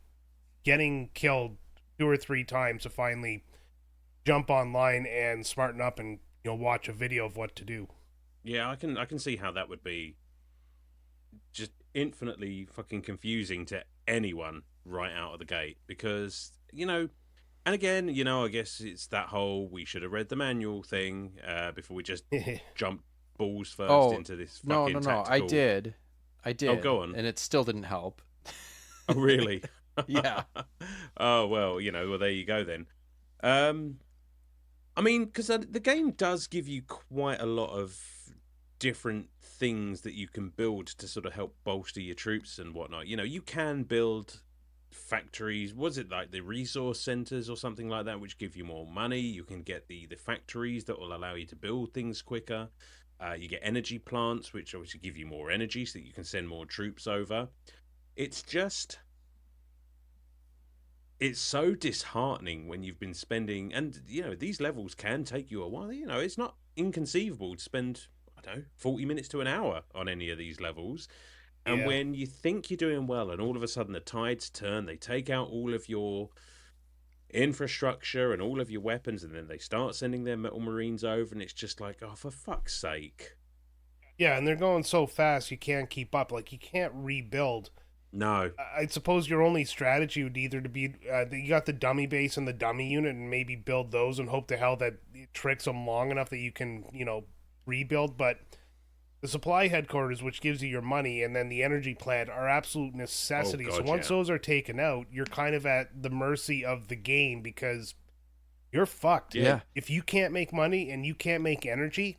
getting killed 2 or 3 times to finally jump online and smarten up and watch a video of what to do. Yeah, I can see how that would be just infinitely fucking confusing to anyone right out of the gate, because and again, I guess it's that whole we should have read the manual thing before we just jump balls first into this fucking no, tactical... I did. Oh, go on. And it still didn't help. Oh, really? Yeah. Oh, well, well, there you go then. I mean, because the game does give you quite a lot of different things that you can build to sort of help bolster your troops and whatnot. You can build factories. Was it like the resource centers or something like that, which give you more money? You can get the factories that will allow you to build things quicker. You get energy plants, which obviously give you more energy so that you can send more troops over. It's so disheartening when you've been spending, and these levels can take you a while. It's not inconceivable to spend, I don't know, 40 minutes to an hour on any of these levels. And when you think you're doing well, and all of a sudden the tides turn, they take out all of your infrastructure and all of your weapons, and then they start sending their Metal Marines over, and it's just like, oh, for fuck's sake. Yeah, and they're going so fast you can't keep up. Like, you can't rebuild. No. I suppose your only strategy would either to be you got the dummy base and the dummy unit, and maybe build those and hope to hell that it tricks them long enough that you can, rebuild. But the supply headquarters, which gives you your money, and then the energy plant are absolute necessities. Oh, God, so once those are taken out, you're kind of at the mercy of the game because you're fucked. Yeah. If you can't make money and you can't make energy,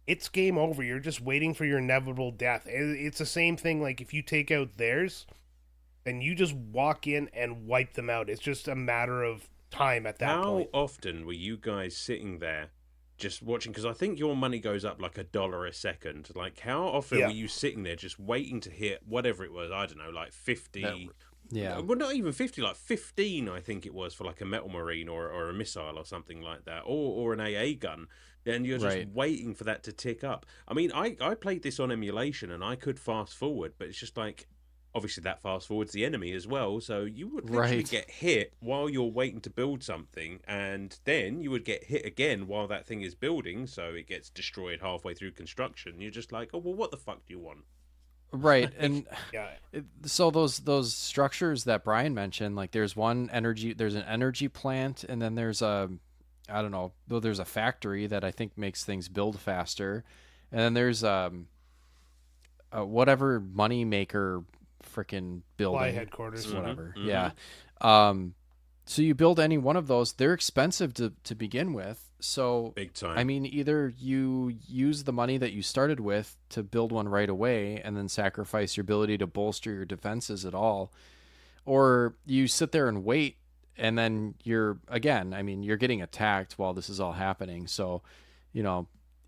it's game over. You're just waiting for your inevitable death. It's the same thing, like if you take out theirs, then you just walk in and wipe them out. It's just a matter of time at that point. How often were you guys sitting there just watching? Because I think your money goes up like $1 a second. Like, how often were you sitting there just waiting to hit whatever it was? I don't know, like 50. Yeah. Well, not even 50, like 15, I think it was, for like a Metal Marine or a missile or something like that, or an AA gun. And you're just waiting for that to tick up. I mean, I played this on emulation and I could fast forward, but it's just like, obviously that fast forwards the enemy as well. So you would literally get hit while you're waiting to build something, and then you would get hit again while that thing is building, so it gets destroyed halfway through construction. You're just like, oh, well, what the fuck do you want? Right. And so those structures that Brian mentioned, like there's an energy plant, and then there's there's a factory that I think makes things build faster. And then there's whatever money maker freaking building. Supply headquarters. Whatever. Mm-hmm. Yeah. So you build any one of those, they're expensive to begin with. So big time. I mean, either you use the money that you started with to build one right away and then sacrifice your ability to bolster your defenses at all, or you sit there and wait, and then you're getting attacked while this is all happening. So,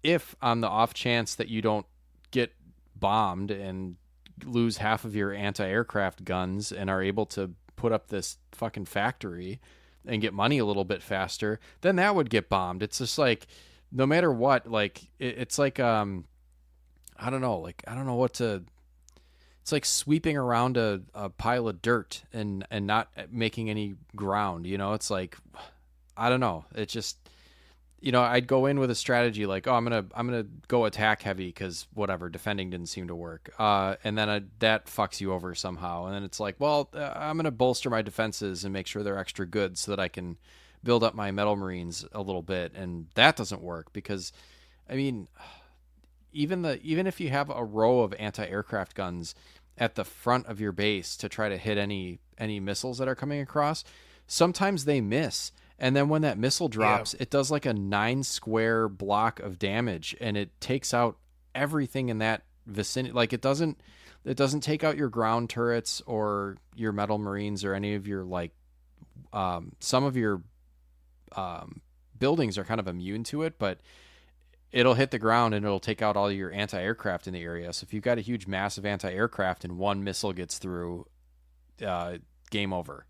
if on the off chance that you don't get bombed and lose half of your anti-aircraft guns and are able to put up this fucking factory and get money a little bit faster, then that would get bombed. It's just like, no matter what, like it's like I don't know what to. It's like sweeping around a pile of dirt and not making any ground. It's like, I don't know. It just, I'd go in with a strategy like, oh, I'm gonna go attack heavy because whatever, defending didn't seem to work. And then that fucks you over somehow. And then it's like, well, I'm gonna bolster my defenses and make sure they're extra good so that I can build up my Metal Marines a little bit. And that doesn't work because, I mean, even if you have a row of anti-aircraft guns at the front of your base to try to hit any missiles that are coming across, sometimes they miss. And then when that missile drops, it does like a 9 square block of damage, and it takes out everything in that vicinity. Like it doesn't take out your ground turrets or your metal marines or any of your like some of your buildings are kind of immune to it, but it'll hit the ground and it'll take out all your anti-aircraft in the area. So if you've got a huge massive anti-aircraft and one missile gets through, game over.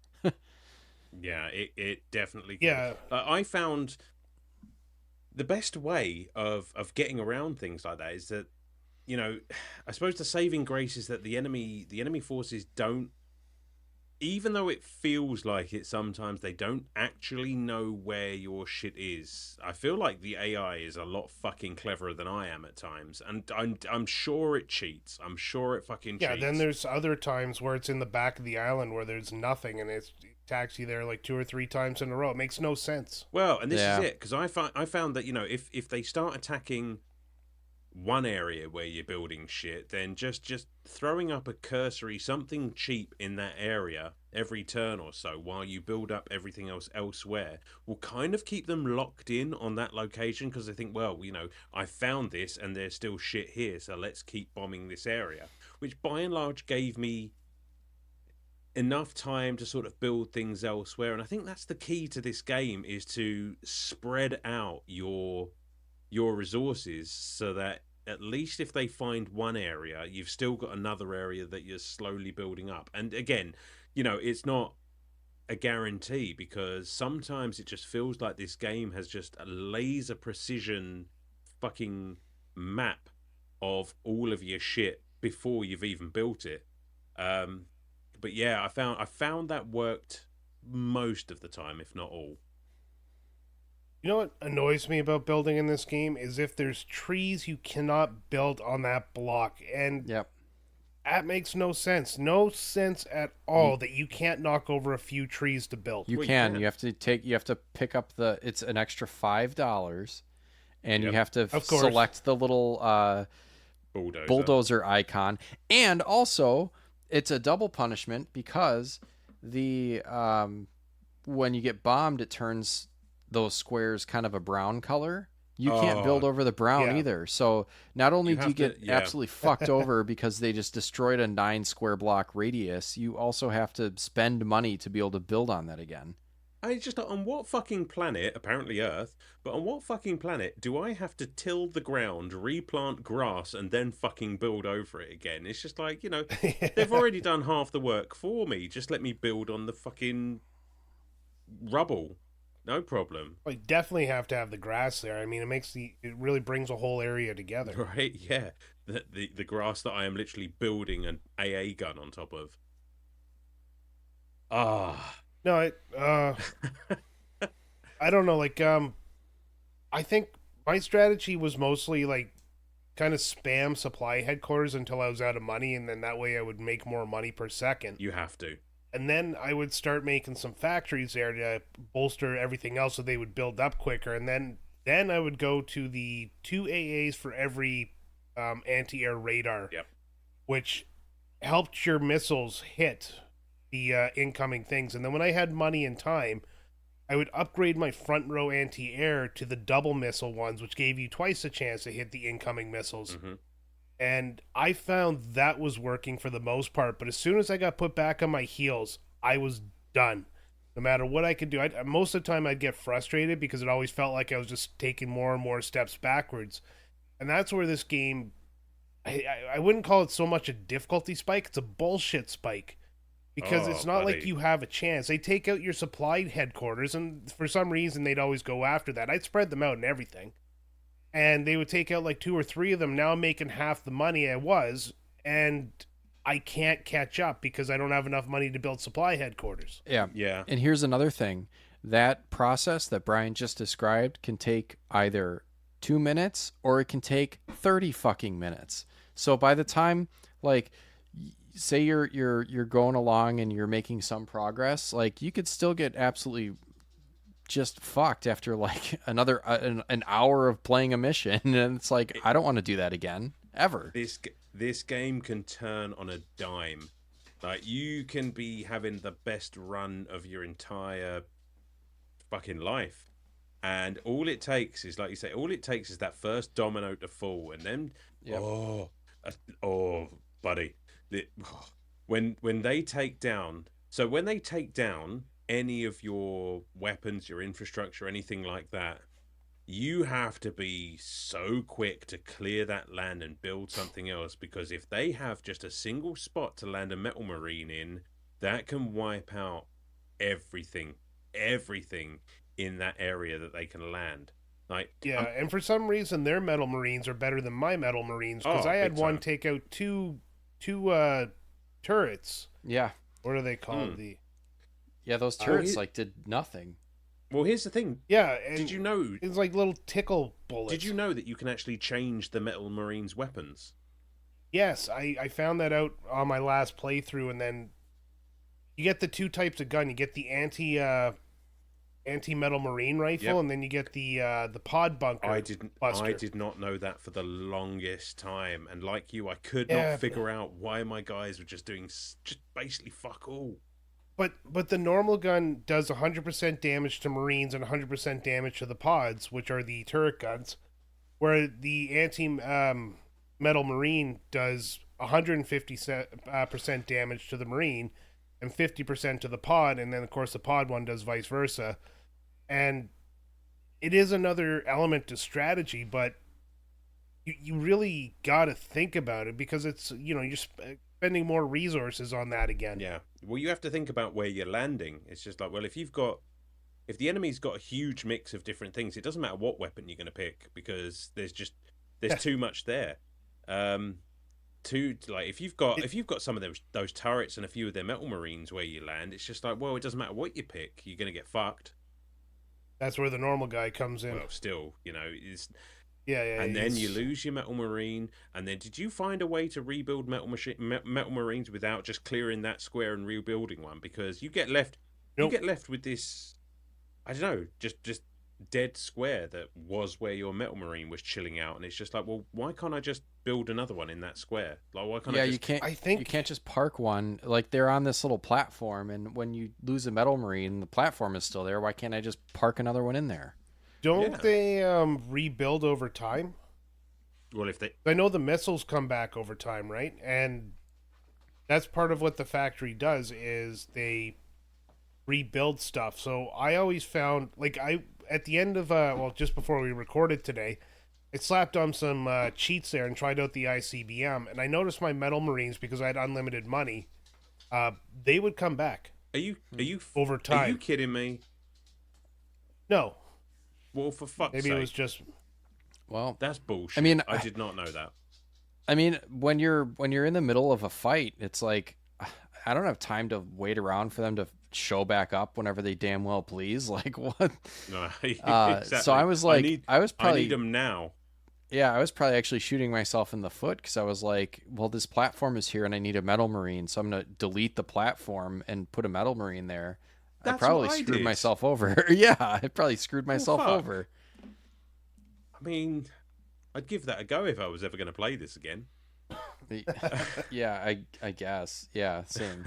Yeah, it definitely. Yeah. I found the best way of getting around things like that is that, you know, I suppose the saving grace is that the enemy forces don't, even though it feels like it sometimes, they don't actually know where your shit is. I feel like the AI is a lot fucking cleverer than I am at times, and I'm sure it cheats. I'm sure it fucking cheats. Yeah, then there's other times where it's in the back of the island where there's nothing, and it attacks you there like 2 or 3 times in a row. It makes no sense. Well, and this is it, because I found that, you know, if they start attacking one area where you're building shit, then just throwing up a cursory something cheap in that area every turn or so while you build up everything else elsewhere will kind of keep them locked in on that location, because they think, well, you know, I found this and there's still shit here, so let's keep bombing this area, which by and large gave me enough time to sort of build things elsewhere. And I think that's the key to this game, is to spread out your resources so that at least if they find one area, you've still got another area that you're slowly building up. And again, you know, it's not a guarantee, because sometimes it just feels like this game has just a laser precision fucking map of all of your shit before you've even built it. But yeah, I found that worked most of the time, if not all. You know what annoys me about building in this game is if there's trees, you cannot build on that block. And that makes no sense. No sense at all that you can't knock over a few trees to build. You can. You have to pick up it's an extra $5, and you have to select the little bulldozer icon. And also, it's a double punishment because the when you get bombed, it turns those squares kind of a brown color. You can't build over the brown either. So not only do you get absolutely fucked over because they just destroyed a 9 square block radius, you also have to spend money to be able to build on that again. I just, on what fucking planet, apparently Earth, but on what fucking planet do I have to till the ground, replant grass, and then fucking build over it again? It's just like, you know, they've already done half the work for me. Just let me build on the fucking rubble. No problem. Well, you definitely have to have the grass there. I mean, it really brings a whole area together. Right, yeah. The grass that I am literally building an AA gun on top of. No, I don't know, like, I think my strategy was mostly, like, kind of spam supply headquarters until I was out of money, and then that way I would make more money per second. You have to. And then I would start making some factories there to bolster everything else so they would build up quicker. And then I would go to the 2 AAs for every anti-air radar, which helped your missiles hit the incoming things. And then when I had money and time, I would upgrade my front row anti-air to the double missile ones, which gave you twice the chance to hit the incoming missiles. Mm-hmm. And I found that was working for the most part. But as soon as I got put back on my heels, I was done. No matter what I could do. Most of the time I'd get frustrated because it always felt like I was just taking more and more steps backwards. And that's where this game, I wouldn't call it so much a difficulty spike. It's a bullshit spike. Because it's not like you have a chance. They take out your supply headquarters, and for some reason they'd always go after that. I'd spread them out and everything. And they would take out like 2 or 3 of them. Now I'm making half the money I was, and I can't catch up because I don't have enough money to build supply headquarters. Yeah. And here's another thing. That process that Brian just described can take either 2 minutes or it can take 30 fucking minutes. So by the time, like, say you're going along and you're making some progress, like, you could still get absolutely just fucked after like another an hour of playing a mission, and it's like I don't want to do that again ever. This game can turn on a dime. Like, you can be having the best run of your entire fucking life, and all it takes is, like you say, all it takes is that first domino to fall, and then buddy, when they take down, so when they take down any of your weapons, your infrastructure, anything like that, you have to be so quick to clear that land and build something else, because if they have just a single spot to land a metal marine in, that can wipe out everything in that area that they can land. Like, yeah, and for some reason their metal marines are better than my metal marines, because I had one take out two turrets. Yeah. What are they called? Those turrets like did nothing. Well, here's the thing. Yeah, and did you know it's like little tickle bullets? Did you know that you can actually change the metal marines' weapons? Yes, I found that out on my last playthrough, and then you get the two types of gun. You get the anti-metal marine rifle, and then you get the pod bunker. I did not know that for the longest time, and like you, I could not figure out why my guys were just doing just basically fuck all. But the normal gun does 100% damage to marines and 100% damage to the pods, which are the turret guns, where the anti-metal marine does 150% damage to the marine and 50% to the pod, and then of course the pod one does vice versa. And it is another element to strategy, but you really got to think about it, because it's, you're spending more resources on that again. Yeah. Well, you have to think about where you're landing. It's just like, well, if the enemy's got a huge mix of different things, it doesn't matter what weapon you're going to pick, because there's too much there. If you've got some of those turrets and a few of their metal marines where you land, it's just like, well, it doesn't matter what you pick, you're going to get fucked. That's where the normal guy comes in. Well, still, it's... Yeah. And then you lose your metal marine. And then, did you find a way to rebuild metal marines without just clearing that square and rebuilding one? Because you get left, Nope. you get left with this, I don't know, just dead square that was where your metal marine was chilling out. And it's just like, well, why can't I just build another one in that square? Like, why can't I just... you can't. I think you can't just park one. Like, they're on this little platform, and when you lose a metal marine, the platform is still there. Why can't I just park another one in there? Don't they rebuild over time? Well, if they... I know the missiles come back over time, right? And that's part of what the factory does, is they rebuild stuff. So I always found, like, at the end of, just before we recorded today, I slapped on some cheats there and tried out the ICBM, and I noticed my metal marines, because I had unlimited money, they would come back. Are you over time? Are you kidding me? No. Well, for fuck's sake. Maybe it was just... Well, that's bullshit. I mean, I did not know that. I mean, when you're in the middle of a fight, it's like, I don't have time to wait around for them to show back up whenever they damn well please. Like, what? No, exactly. So I was like, I need them now. Yeah, I was probably actually shooting myself in the foot, because I was like, well, this platform is here and I need a metal marine, so I'm going to delete the platform and put a metal marine there. That's I probably what I screwed did. myself over. Yeah, I probably screwed myself fuck. over. I mean, I'd give that a go if I was ever going to play this again. Yeah, I guess. Yeah, same.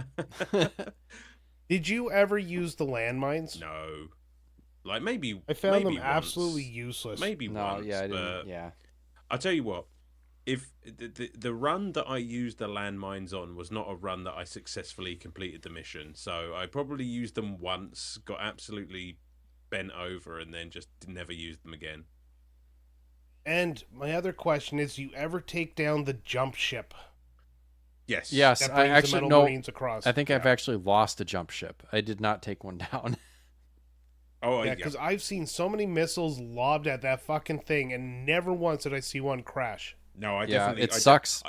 Did you ever use the landmines? No. Like, maybe I found them once. absolutely useless. Maybe No, once, yeah, I didn't. but Yeah. I'll tell you what. If the run that I used the landmines on was not a run that I successfully completed the mission, so I probably used them once, got absolutely bent over, and then just never used them again. And my other question is, do you ever take down the jump ship? Yes. Yes, That I brings the actually metal no. marines across. I think I've actually lost a jump ship. I did not take one down. Oh, Yeah, because I've seen so many missiles lobbed at that fucking thing, and never once did I see one crash. No, I Yeah, definitely... it sucks.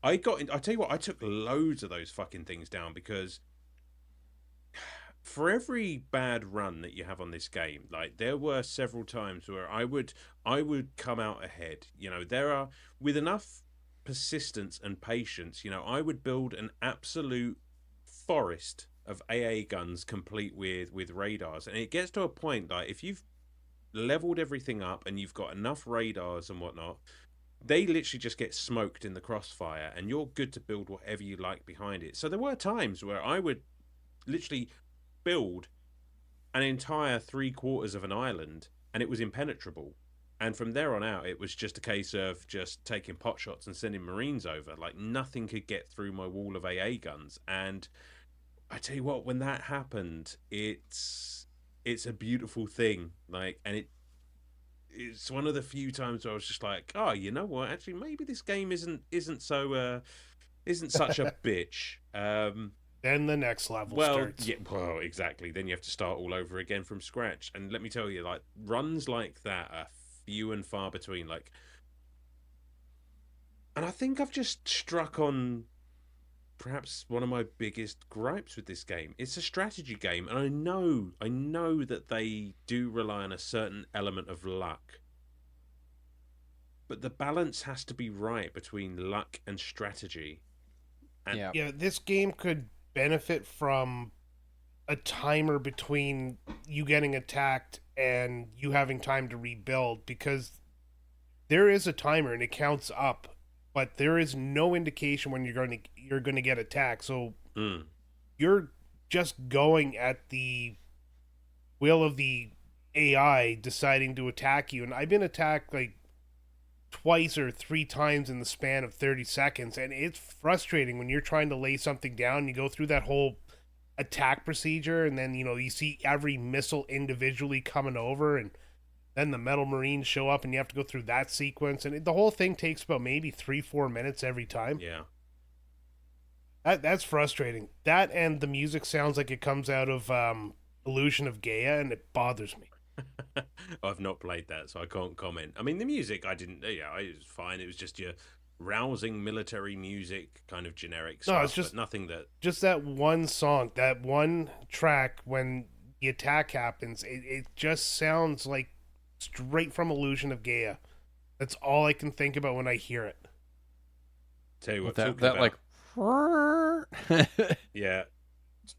I got... I tell you what, I took loads of those fucking things down, because for every bad run that you have on this game, like, there were several times where I would come out ahead. There are... With enough persistence and patience, I would build an absolute forest of AA guns complete with radars, and it gets to a point like if you've leveled everything up and you've got enough radars and whatnot, they literally just get smoked in the crossfire, and you're good to build whatever you like behind it. So there were times where I would literally build an entire 3/4 of an island, and it was impenetrable. And from there on out, it was just a case of just taking pot shots and sending Marines over. Like, nothing could get through my wall of AA guns. And I tell you what, when that happened, it's a beautiful thing. Like, and it's one of the few times where I was just like, oh, you know what? Actually, maybe this game isn't such a bitch. Then the next level starts. Yeah, well, exactly. Then you have to start all over again from scratch. And let me tell you, like, runs like that are few and far between. Like, and I think I've just struck on perhaps one of my biggest gripes with this game. It's a strategy game, and I know that they do rely on a certain element of luck. But the balance has to be right between luck and strategy. And yeah, this game could benefit from a timer between you getting attacked and you having time to rebuild, because there is a timer and it counts up, but there is no indication when you're going to get attacked. So you're just going at the will of the AI deciding to attack you. And I've been attacked like twice or 3 times in the span of 30 seconds, and it's frustrating when you're trying to lay something down. You go through that whole attack procedure, and then you see every missile individually coming over, and then the metal marines show up and you have to go through that sequence, and the whole thing takes about maybe 3-4 minutes every time. Yeah, that's frustrating. That, and the music sounds like it comes out of Illusion of Gaia, and it bothers me. I've not played that, so I can't comment. I mean, the music, it was fine. It was just your rousing military music, kind of generic stuff. No, it's just but nothing that. Just that one song, that one track when the attack happens, it just sounds like straight from Illusion of Gaia. That's all I can think about when I hear it. Tell you what, that like. Yeah.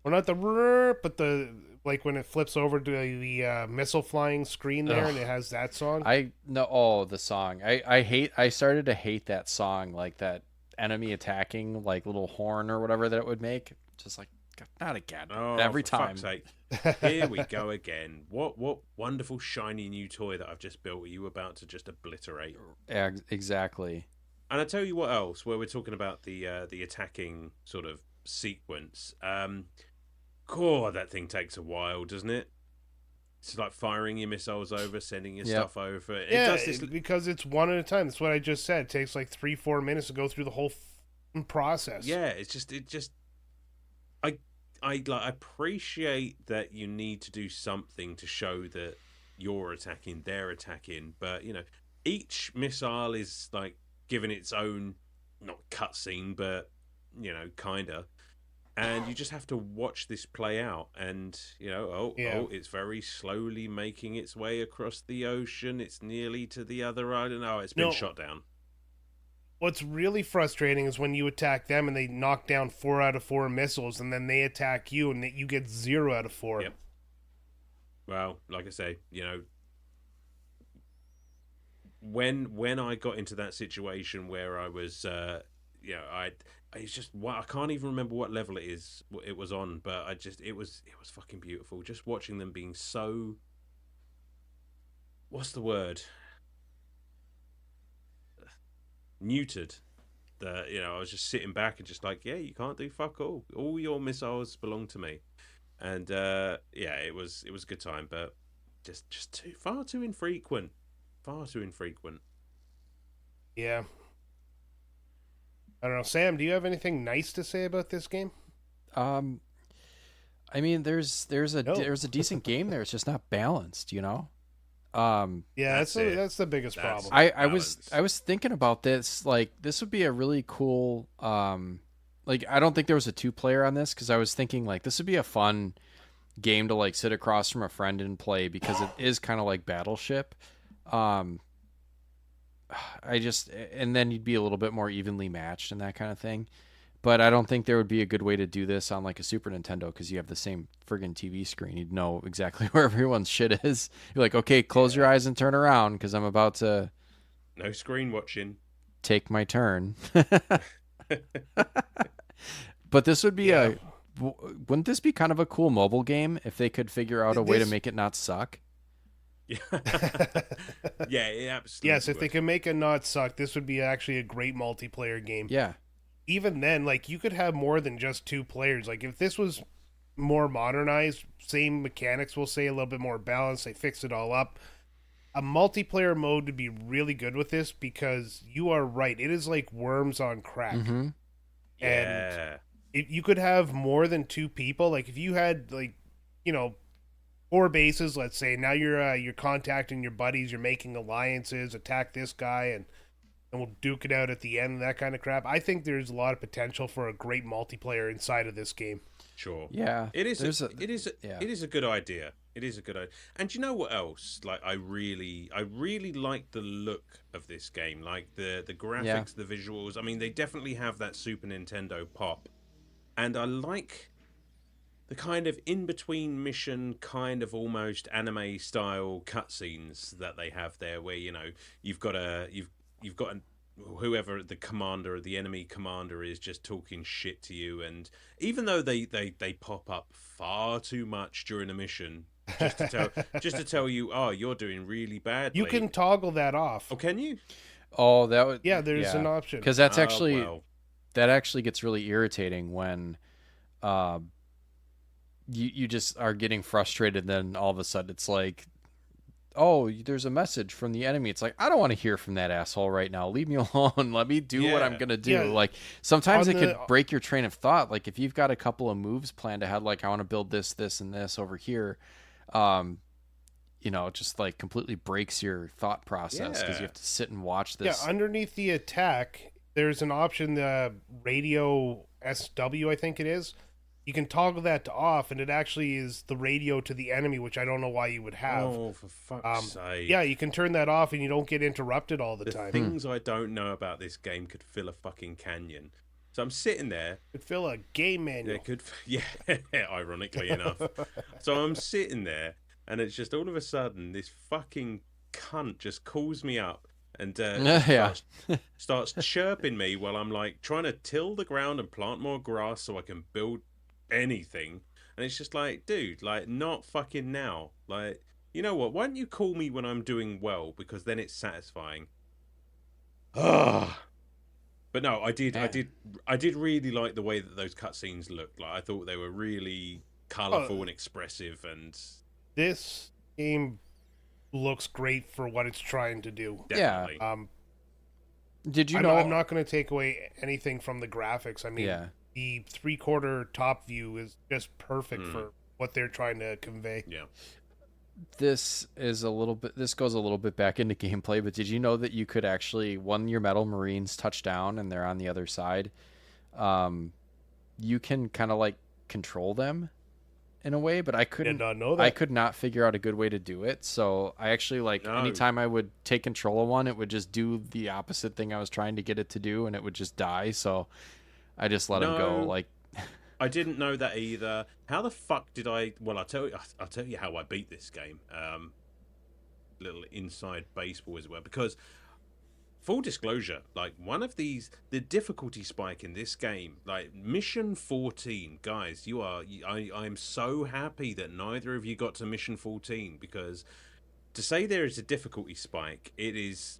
Well, not the but the like when it flips over to the missile flying screen there, and it has that song. The song. I started to hate that song, like that enemy attacking like little horn or whatever that it would make. Just like, not again. Oh, every for time. Fuck's sake. Here we go again. What wonderful shiny new toy that I've just built are you about to just obliterate? Exactly. And I tell you what else, where we're talking about the attacking sort of sequence. God, that thing takes a while, doesn't it? It's like firing your missiles over, sending your stuff over. It does this because it's one at a time. That's what I just said. It takes like 3-4 minutes to go through the whole process. Yeah, I appreciate that you need to do something to show that you're attacking, they're attacking, but each missile is like given its own, not cutscene, but kinda. And you just have to watch this play out, and it's very slowly making its way across the ocean. It's nearly to the other island. Oh, it's been shot down. What's really frustrating is when you attack them and they knock down 4 out of 4 missiles, and then they attack you and you get 0 out of 4. Yep. Well, like I say, when I got into that situation where I was, it's just, I can't even remember what level it was on, but it was fucking beautiful. Just watching them being so, what's the word? Neutered. I was just sitting back and just like, yeah, you can't do fuck all. All your missiles belong to me. And it was a good time, but just far too infrequent. Far too infrequent. Yeah. I don't know, Sam, do you have anything nice to say about this game? I mean, there's a decent game there. It's just not balanced, Yeah, that's the biggest problem. I was thinking about this. Like, this would be a really cool. Like, I don't think there was a 2-player on this, because I was thinking like this would be a fun game to like sit across from a friend and play, because it is kind of like Battleship. And then you'd be a little bit more evenly matched and that kind of thing. But I don't think there would be a good way to do this on like a Super Nintendo because you have the same friggin' TV screen. You'd know exactly where everyone's shit is. You're like, okay, close your eyes and turn around because I'm about to No screen watching. take my turn. But this would be wouldn't this be kind of a cool mobile game if they could figure out a way to make it not suck? Yeah, it absolutely. Yes, if would. they can make it not suck, this would be actually a great multiplayer game. Yeah. Even then, like, you could have more than just 2 players. Like, if this was more modernized, same mechanics, we'll say, a little bit more balanced, they fix it all up. A multiplayer mode would be really good with this because you are right. It is like Worms on crack. Mm-hmm. And you could have more than 2 people. Like, if you had, like, 4 bases, let's say, now you're contacting your buddies, you're making alliances, attack this guy, and we'll duke it out at the end, that kind of crap. I think there's a lot of potential for a great multiplayer inside of this game. Sure. Yeah. It is a good idea. It is a good idea. And you know what else? Like I really like the look of this game. Like the graphics, the visuals. I mean, they definitely have that Super Nintendo pop. And I like the kind of in-between mission, kind of almost anime style cutscenes that they have there, where you've got whoever the commander or the enemy commander is just talking shit to you, and even though they pop up far too much during a mission, just to tell you, oh, you're doing really badly. You can toggle that off. Oh, can you? Oh, that would. Yeah, there's an option. Because that's actually that actually gets really irritating when you just are getting frustrated, and then all of a sudden it's like, oh, there's a message from the enemy. It's like, I don't want to hear from that asshole right now. Leave me alone. Let me do what I'm going to do. Yeah. Like, sometimes it could break your train of thought. Like, if you've got a couple of moves planned ahead, like, I want to build this, this, and this over here, it just, like, completely breaks your thought process because you have to sit and watch this. Yeah, underneath the attack, there's an option, the radio SW, I think it is. You can toggle that to off, and it actually is the radio to the enemy, which I don't know why you would have. Oh, for fuck's sake. Yeah, you can turn that off, and you don't get interrupted all the time. The things I don't know about this game could fill a fucking canyon. So I'm sitting there. Could fill a game manual. Yeah, ironically enough. So I'm sitting there, and it's just all of a sudden, this fucking cunt just calls me up and starts chirping me while I'm, like, trying to till the ground and plant more grass so I can build anything. And it's just like, dude, like, not fucking now. Like, you know what, why don't you call me when I'm doing well, because then it's satisfying. But no, I did really like the way that those cutscenes looked. Like, I thought they were really colorful and expressive, and this game looks great for what it's trying to do. Definitely. Did you know? I'm not going to take away anything from the graphics. I mean, the 3/4 top view is just perfect for what they're trying to convey. Yeah. This goes a little bit back into gameplay, but did you know that you could actually, when your metal marines touch down and they're on the other side, you can kind of like control them in a way, but I couldn't. Did not know that. I could not figure out a good way to do it. So I actually anytime I would take control of one, it would just do the opposite thing I was trying to get it to do, and it would just die. So I just let him go. Like, I didn't know that either. How the fuck did I? Well, I'll tell you how I beat this game. Little inside baseball as well, because full disclosure, like, one of the difficulty spike in this game, like mission 14, guys, I am so happy that neither of you got to mission 14, because to say there is a difficulty spike, it is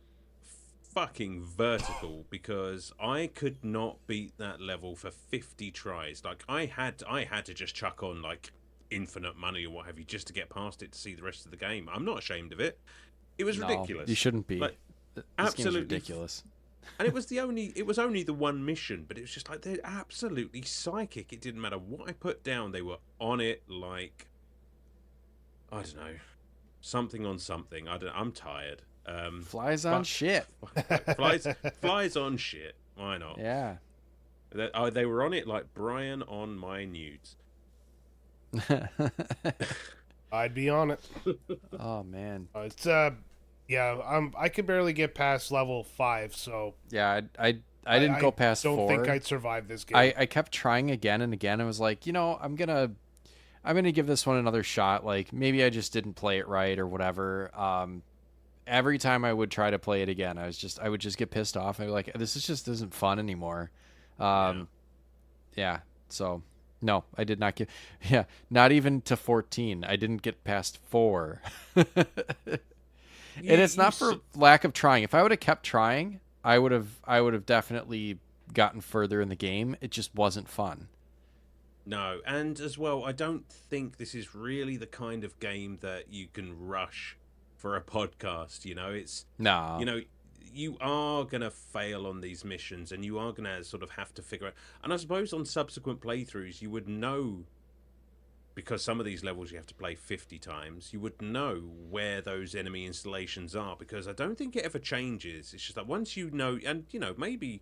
fucking vertical, because I could not beat that level for 50 tries. Like, I had to just chuck on like infinite money or what have you just to get past it to see the rest of the game. I'm not ashamed of it. It was ridiculous. You shouldn't be. Like, this absolutely game's ridiculous. And it was only the one mission, but it was just like, they're absolutely psychic. It didn't matter what I put down, they were on it like, I don't know, something on something. I'm tired. Flies on shit. Flies on shit. Why not? Yeah. They were on it like Brian on my nudes. I'd be on it. Oh man. It's I could barely get past level 5, so yeah, I I didn't go past don't 4. think I'd survive this game. I kept trying again and again. I was like, I'm gonna give this one another shot. Like maybe I just didn't play it right or whatever. Every time I would try to play it again, I would just get pissed off. I'd be like, this is just isn't fun anymore. Yeah. So no, I did not get. Yeah, not even to 14. I didn't get past 4. And it's not for lack of trying. If I would have kept trying, I would have definitely gotten further in the game. It just wasn't fun. No, and as well, I don't think this is really the kind of game that you can rush for a podcast. It's No. You are gonna fail on these missions, and you are gonna sort of have to figure out. And I suppose on subsequent playthroughs, you would know, because some of these levels you have to play 50 times, you would know where those enemy installations are, because I don't think it ever changes. It's just that once you know, and maybe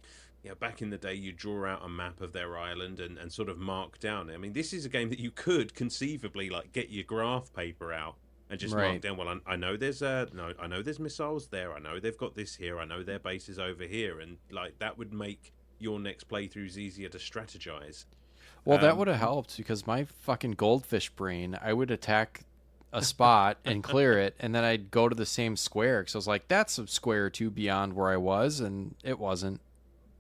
back in the day you draw out a map of their island and sort of mark down. I mean, this is a game that you could conceivably like get your graph paper out and just mark down, well, I know there's I know there's missiles there, I know they've got this here, I know their base is over here, and like that would make your next playthroughs easier to strategize. Well, that would have helped, because my fucking goldfish brain, I would attack a spot and clear it, and then I'd go to the same square, because I was like, that's a square or two beyond where I was, and it wasn't.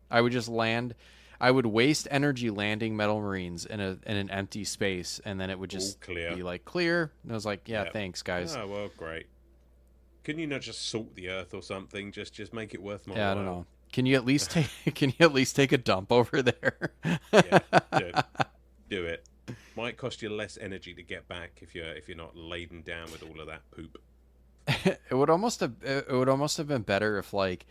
I would just land. I would waste energy landing metal marines in an empty space, and then it would just be like clear. And I was like, yeah, thanks, guys. Oh, well, great. Couldn't you not just salt the earth or something? Just make it worth my while. Yeah, I don't know. Can you at least take a dump over there? Yeah, do it. Might cost you less energy to get back if you're not laden down with all of that poop. It would almost have been better if like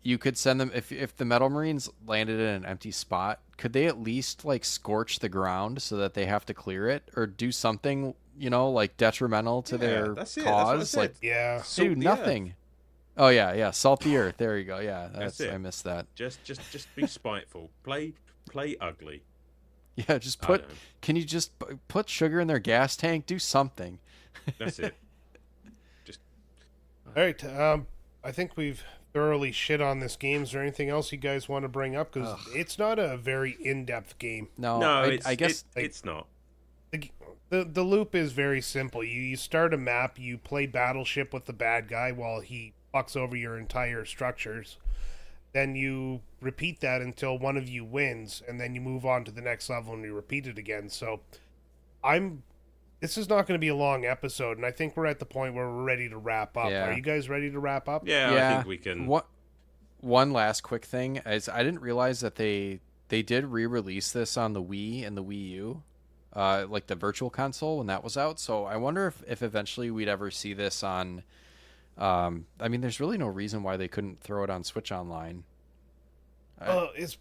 you could send them, if the metal marines landed in an empty spot, could they at least like scorch the ground so that they have to clear it, or do something like detrimental to their cause? Like do nothing. Oh yeah, salt the earth. There you go. Yeah, that's it. I missed that. Just be spiteful. Play ugly. Yeah, can you just put sugar in their gas tank? Do something. That's it. All right. I think we've thoroughly shit on this game. Is there anything else you guys want to bring up? Because it's not a very in-depth game. No, I guess it's not. The loop is very simple. You start a map, you play Battleship with the bad guy while he fucks over your entire structures. Then you repeat that until one of you wins, and then you move on to the next level and you repeat it again. So this is not going to be a long episode, and I think we're at the point where we're ready to wrap up. Yeah. Are you guys ready to wrap up? Yeah, I think we can. One last quick thing is I didn't realize that they did re-release this on the Wii and the Wii U, like the Virtual Console when that was out. So I wonder if eventually we'd ever see this on. I mean, there's really no reason why they couldn't throw it on Switch Online. It's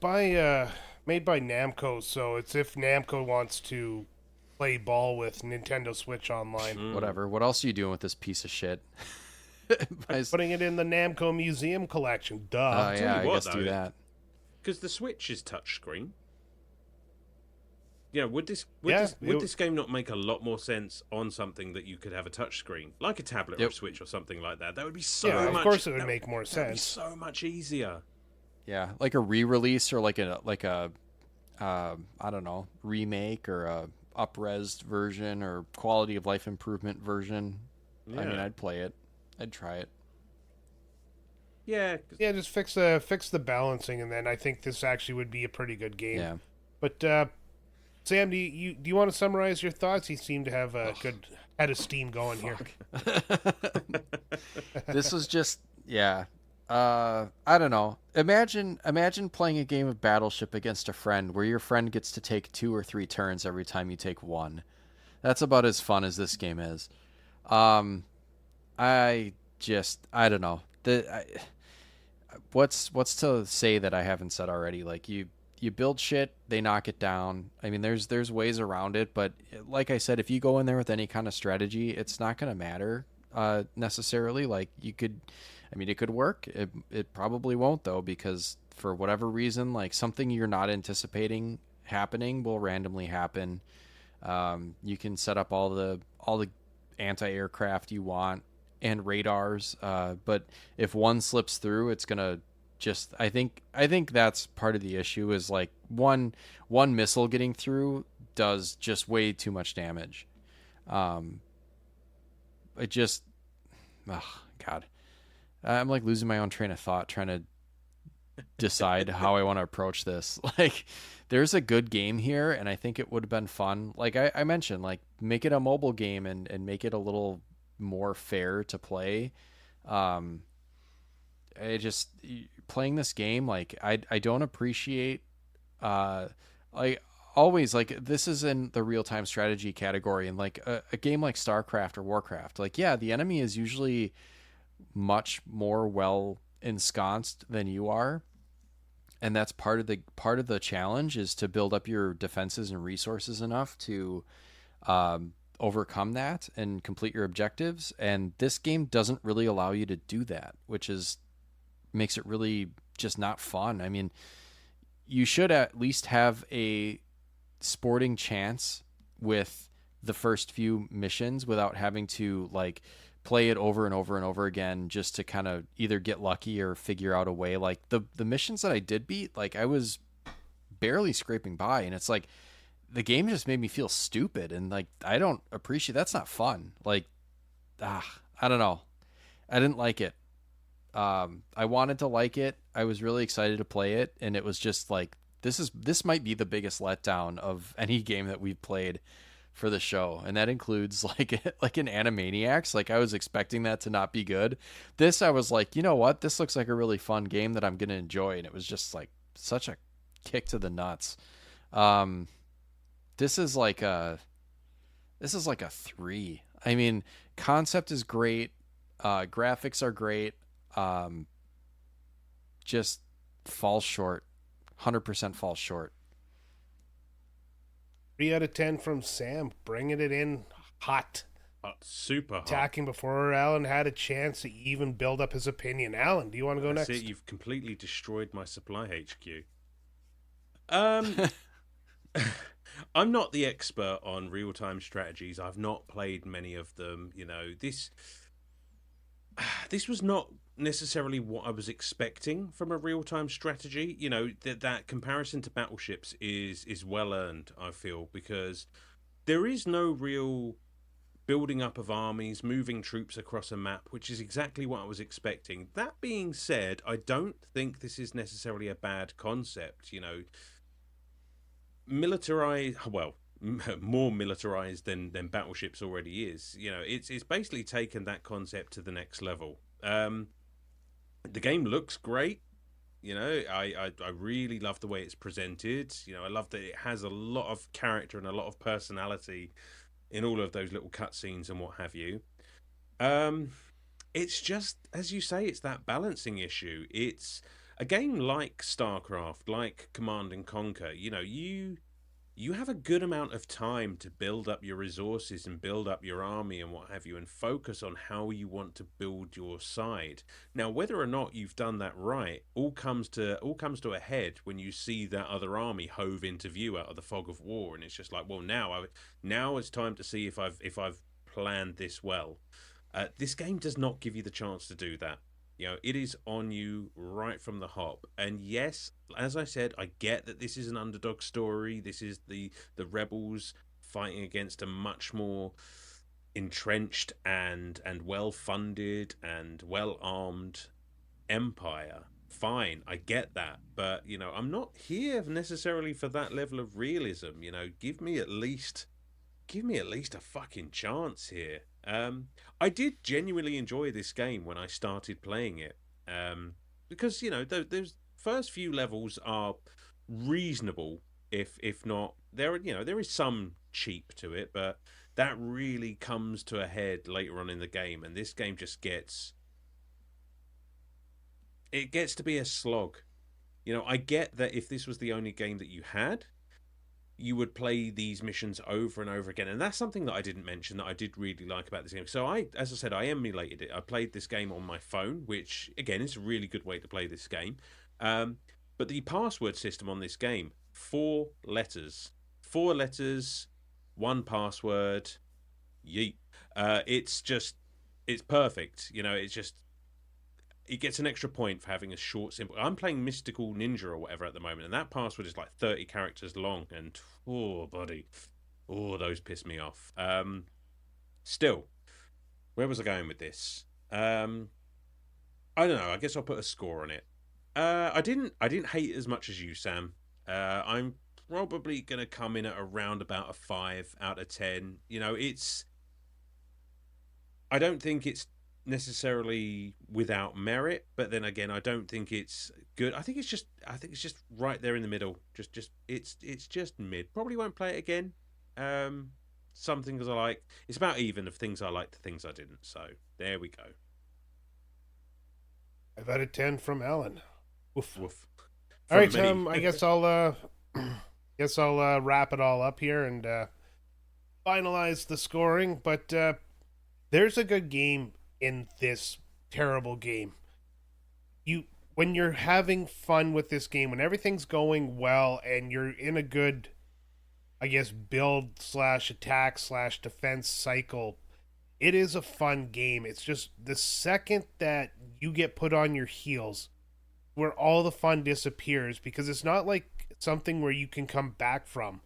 made by Namco, so it's if Namco wants to play ball with Nintendo Switch Online. Whatever. What else are you doing with this piece of shit? Putting it in the Namco Museum collection. Duh. Yeah, I guess do that. Because the Switch is touchscreen. Yeah, would this game not make a lot more sense on something that you could have a touchscreen, like a tablet or a Switch or something like that? That would be so much. Of course, it would make more sense. That would be so much easier. Yeah, like a re-release or like a I don't know, remake or a up-res version or quality of life improvement version. Yeah. I mean, I'd play it. I'd try it. Yeah. Yeah, just fix the balancing, and then I think this actually would be a pretty good game. Yeah. But Sam, do you want to summarize your thoughts? You seem to have a good head of steam going here. This was just I don't know. Imagine playing a game of Battleship against a friend where your friend gets to take 2 or 3 turns every time you take one. That's about as fun as this game is. I don't know. What's to say that I haven't said already? Like you build shit, they knock it down. I mean, there's ways around it, but like I said, if you go in there with any kind of strategy, it's not going to matter necessarily. Like it could work. It probably won't though, because for whatever reason, like something you're not anticipating happening will randomly happen. You can set up all the anti-aircraft you want and radars, but if one slips through, it's gonna just I think that's part of the issue is like one missile getting through does just way too much damage. Um, it just, oh God, I'm like losing my own train of thought trying to decide how I want to approach this. Like, there's a good game here, and I think it would have been fun. Like I mentioned, like make it a mobile game and make it a little more fair to play. Um, I just playing this game, like I don't appreciate like always like this is in the real time strategy category, and like a game like StarCraft or Warcraft, like yeah, the enemy is usually much more well ensconced than you are, and that's part of the challenge is to build up your defenses and resources enough to overcome that and complete your objectives. And this game doesn't really allow you to do that, which is makes it really just not fun. I mean, you should at least have a sporting chance with the first few missions without having to like play it over and over and over again just to kind of either get lucky or figure out a way. Like the missions that I did beat, like I was barely scraping by, and it's like the game just made me feel stupid, and like I don't appreciate that's not fun. Like I don't know. I didn't like it. I wanted to like it. I was really excited to play it, and it was just like this might be the biggest letdown of any game that we've played for the show, and that includes like an Animaniacs. Like I was expecting that to not be good. This I was like, you know what? This looks like a really fun game that I'm gonna enjoy, and it was just like such a kick to the nuts. This is like a 3. I mean, concept is great, graphics are great. Just falls short. 100% falls short. 3 out of 10 from Sam, bringing it in hot. Super hot. Attacking before Alan had a chance to even build up his opinion. Alan, do you want to go That's next? it. You've completely destroyed my supply HQ. I'm not the expert on real-time strategies. I've not played many of them. You know, this was not necessarily what I was expecting from a real-time strategy. You know, that comparison to battleships is well earned, I feel, because there is no real building up of armies, moving troops across a map, which is exactly what I was expecting. That being said, I don't think this is necessarily a bad concept. You know, more militarized than battleships already is. You know, it's basically taken that concept to the next level. The game looks great. You know, I really love the way it's presented. You know, I love that it has a lot of character and a lot of personality in all of those little cutscenes and what have you. It's just, as you say, it's that balancing issue. It's a game like StarCraft, like Command and Conquer. You know, you have a good amount of time to build up your resources and build up your army and what have you, and focus on how you want to build your side. Now, whether or not you've done that right, all comes to a head when you see that other army hove into view out of the fog of war, and it's just like, well, now it's time to see if I've planned this well. This game does not give you the chance to do that. You know, it is on you right from the hop. And yes, as I said, I get that this is an underdog story. This is the rebels fighting against a much more entrenched and well-funded and well-armed empire. Fine, I get that. But, you know, I'm not here necessarily for that level of realism. You know, give me at least a fucking chance here. I did genuinely enjoy this game when I started playing it, because, you know, those first few levels are reasonable, if not, there is some cheap to it, but that really comes to a head later on in the game, and this game just gets to be a slog. You know, I get that if this was the only game that you had, you would play these missions over and over again. And that's something that I didn't mention that I did really like about this game. So as I said, I emulated it. I played this game on my phone, which, again, is a really good way to play this game. But the password system on this game, 4 letters. 4 letters, 1 password, yeet. It's perfect. You know, it's just it gets an extra point for having a short, simple. I'm playing Mystical Ninja or whatever at the moment, and that password is like 30 characters long, and oh, buddy, oh, those piss me off. Still, where was I going with this? I don't know. I guess I'll put a score on it. I didn't hate it as much as you, Sam. I'm probably gonna come in at around about a 5 out of 10. You know, I don't think it's necessarily without merit, but then again, I don't think it's good. I think it's just right there in the middle. It's just mid. Probably won't play it again. Some things I like. It's about even of things I liked to things I didn't. So there we go. 5 out of 10 from Alan. Woof. Woof. All right, From me. I guess I'll wrap it all up here and finalize the scoring. But there's a good game in this terrible game. When you're having fun with this game, when everything's going well, and you're in a good, I guess, build / attack / defense cycle, it is a fun game. It's just the second that you get put on your heels, where all the fun disappears, because it's not like something where you can come back from,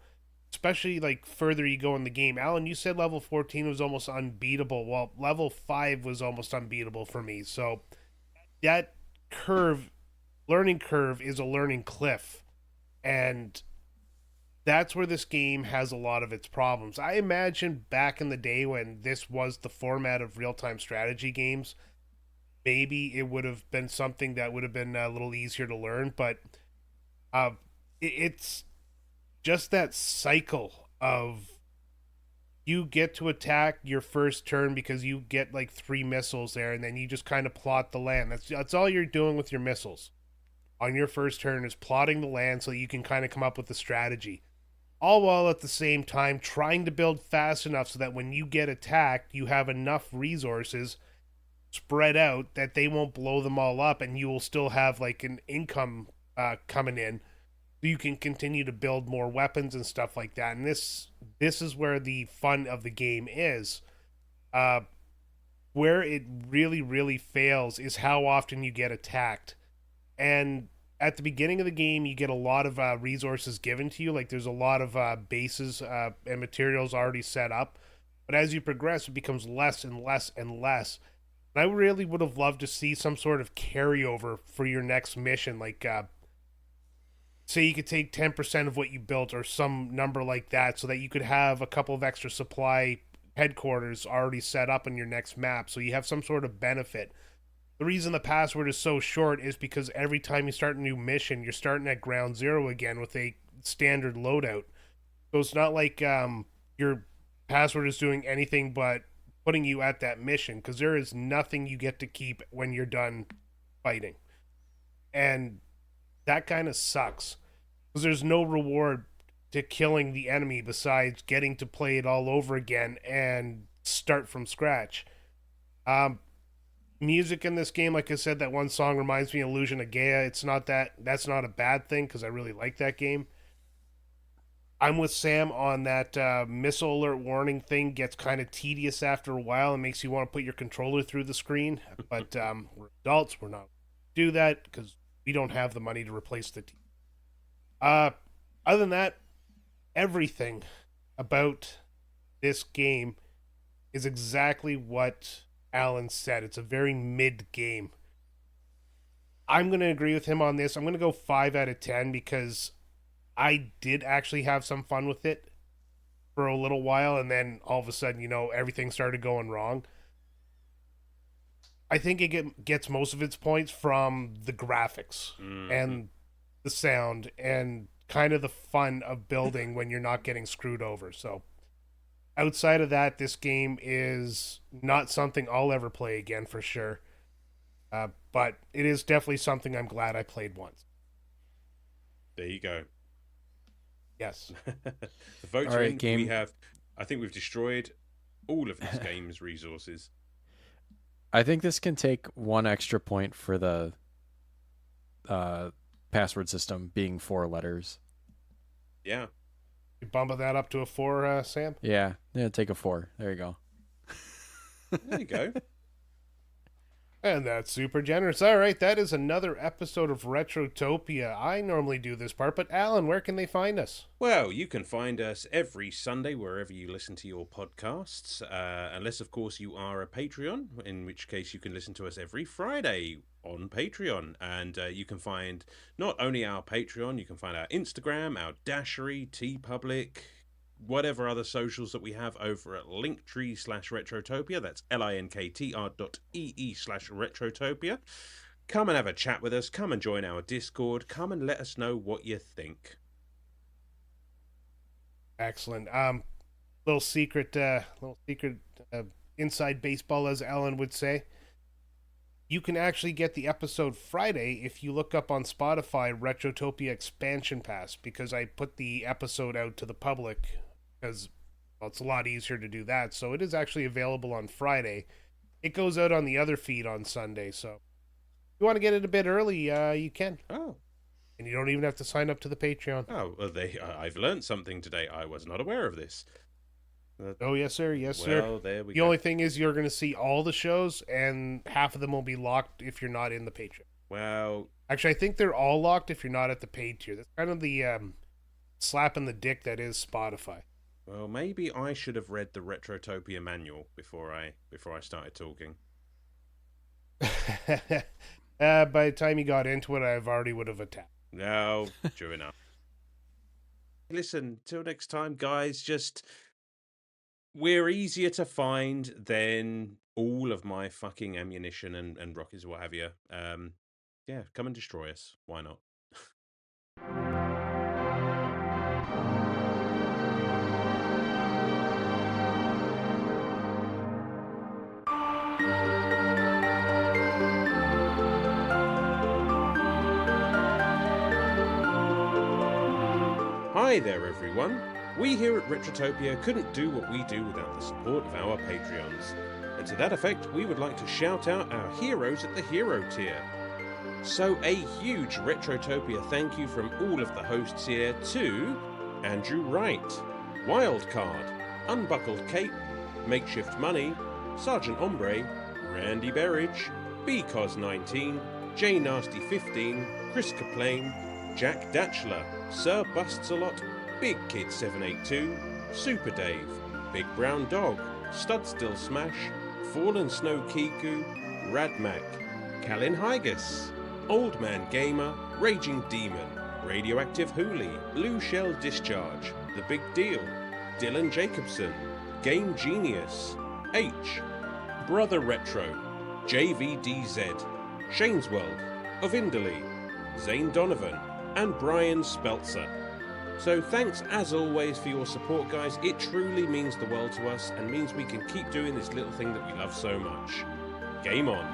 especially like further you go in the game. Alan, you said level 14 was almost unbeatable. Well, level 5 was almost unbeatable for me. So that learning curve is a learning cliff. And that's where this game has a lot of its problems. I imagine back in the day when this was the format of real-time strategy games, maybe it would have been something that would have been a little easier to learn, but it's just that cycle of you get to attack your first turn because you get like 3 missiles there, and then you just kind of plot the land. That's all you're doing with your missiles on your first turn, is plotting the land so you can kind of come up with a strategy. All while at the same time trying to build fast enough so that when you get attacked, you have enough resources spread out that they won't blow them all up, and you will still have like an income coming in, so you can continue to build more weapons and stuff like that. And this is where the fun of the game is. Where it really, really fails is how often you get attacked. And at the beginning of the game, you get a lot of resources given to you. Like there's a lot of bases and materials already set up. But as you progress, it becomes less and less and less. And I really would have loved to see some sort of carryover for your next mission. Like, say you could take 10% of what you built or some number like that, so that you could have a couple of extra supply headquarters already set up on your next map, so you have some sort of benefit. The reason the password is so short is because every time you start a new mission, you're starting at ground zero again with a standard loadout. So it's not like your password is doing anything but putting you at that mission, because there is nothing you get to keep when you're done fighting. And that kind of sucks, because there's no reward to killing the enemy besides getting to play it all over again and start from scratch. Music in this game, like I said, that one song reminds me of Illusion of Gaia. That's not a bad thing, because I really like that game. I'm with Sam on that missile alert warning thing. Gets kind of tedious after a while and makes you want to put your controller through the screen. But we're adults, we're not do that because we don't have the money to replace the TV. Other than that, everything about this game is exactly what Alan said. It's a very mid game. I'm going to agree with him on this. I'm going to go 5 out of 10 because I did actually have some fun with it for a little while, and then all of a sudden, everything started going wrong. I think it gets most of its points from the graphics and the sound and kind of the fun of building when you're not getting screwed over. So outside of that, this game is not something I'll ever play again for sure. But it is definitely something I'm glad I played once. There you go. Yes. The votes All right, in. game. I think we've destroyed all of this game's resources. I think this can take 1 extra point for the password system being 4 letters. Yeah. You bumping that up to a 4, Sam? Yeah, take a 4. There you go. There you go. And that's super generous. All right, that is another episode of Retrotopia. I normally do this part, but Alan, where can they find us? Well, you can find us every Sunday wherever you listen to your podcasts, unless, of course, you are a Patreon, in which case you can listen to us every Friday on Patreon. And you can find not only our Patreon, you can find our Instagram, our Dashery, TeePublic, whatever other socials that we have over at linktree/Retrotopia. That's linktr.ee/Retrotopia. Come and have a chat with us. Come and join our Discord. Come and let us know what you think. Excellent. Little secret, inside baseball, as Alan would say. You can actually get the episode Friday if you look up on Spotify Retrotopia Expansion Pass, because I put the episode out to the public because, well, it's a lot easier to do that. So it is actually available on Friday. It goes out on the other feed on Sunday. So if you want to get it a bit early, you can. Oh. And you don't even have to sign up to the Patreon. Oh, well, I've learned something today. I was not aware of this. Oh, yes, sir. Yes, sir. Well, there we The go. only thing is you're going to see all the shows, and half of them will be locked if you're not in the Patreon. Well, Actually, I think they're all locked if you're not at the paid tier. That's kind of the slap in the dick that is Spotify. well, maybe I should have read the Retrotopia manual before I started talking. By the time you got into it, I've already would have attacked. No, true enough. Listen, till next time, guys, we're easier to find than all of my fucking ammunition and rockets, what have you. Yeah, come and destroy us. Why not? Hi there, everyone. We here at Retrotopia couldn't do what we do without the support of our Patreons. And to that effect, we would like to shout out our heroes at the hero tier. So a huge Retrotopia thank you from all of the hosts here to Andrew Wright, Wildcard, Unbuckled Cape, Makeshift Money, Sergeant Ombre, Randy Berridge, BCOS19, J Nasty 15, Chris Kaplane, Jack Datchler, Sir Busts-A-Lot, Big Kid 782, Super Dave, Big Brown Dog, Studstill Smash, Fallen Snow Kiku, Radmac, Calin Hygus, Old Man Gamer, Raging Demon, Radioactive Hooli, Blue Shell Discharge, The Big Deal, Dylan Jacobson, Game Genius, H, Brother Retro, JVDZ, Shane's World, Ovindley, Zane Donovan, and Brian Speltzer. So thanks as always for your support, guys. It truly means the world to us and means we can keep doing this little thing that we love so much. Game on.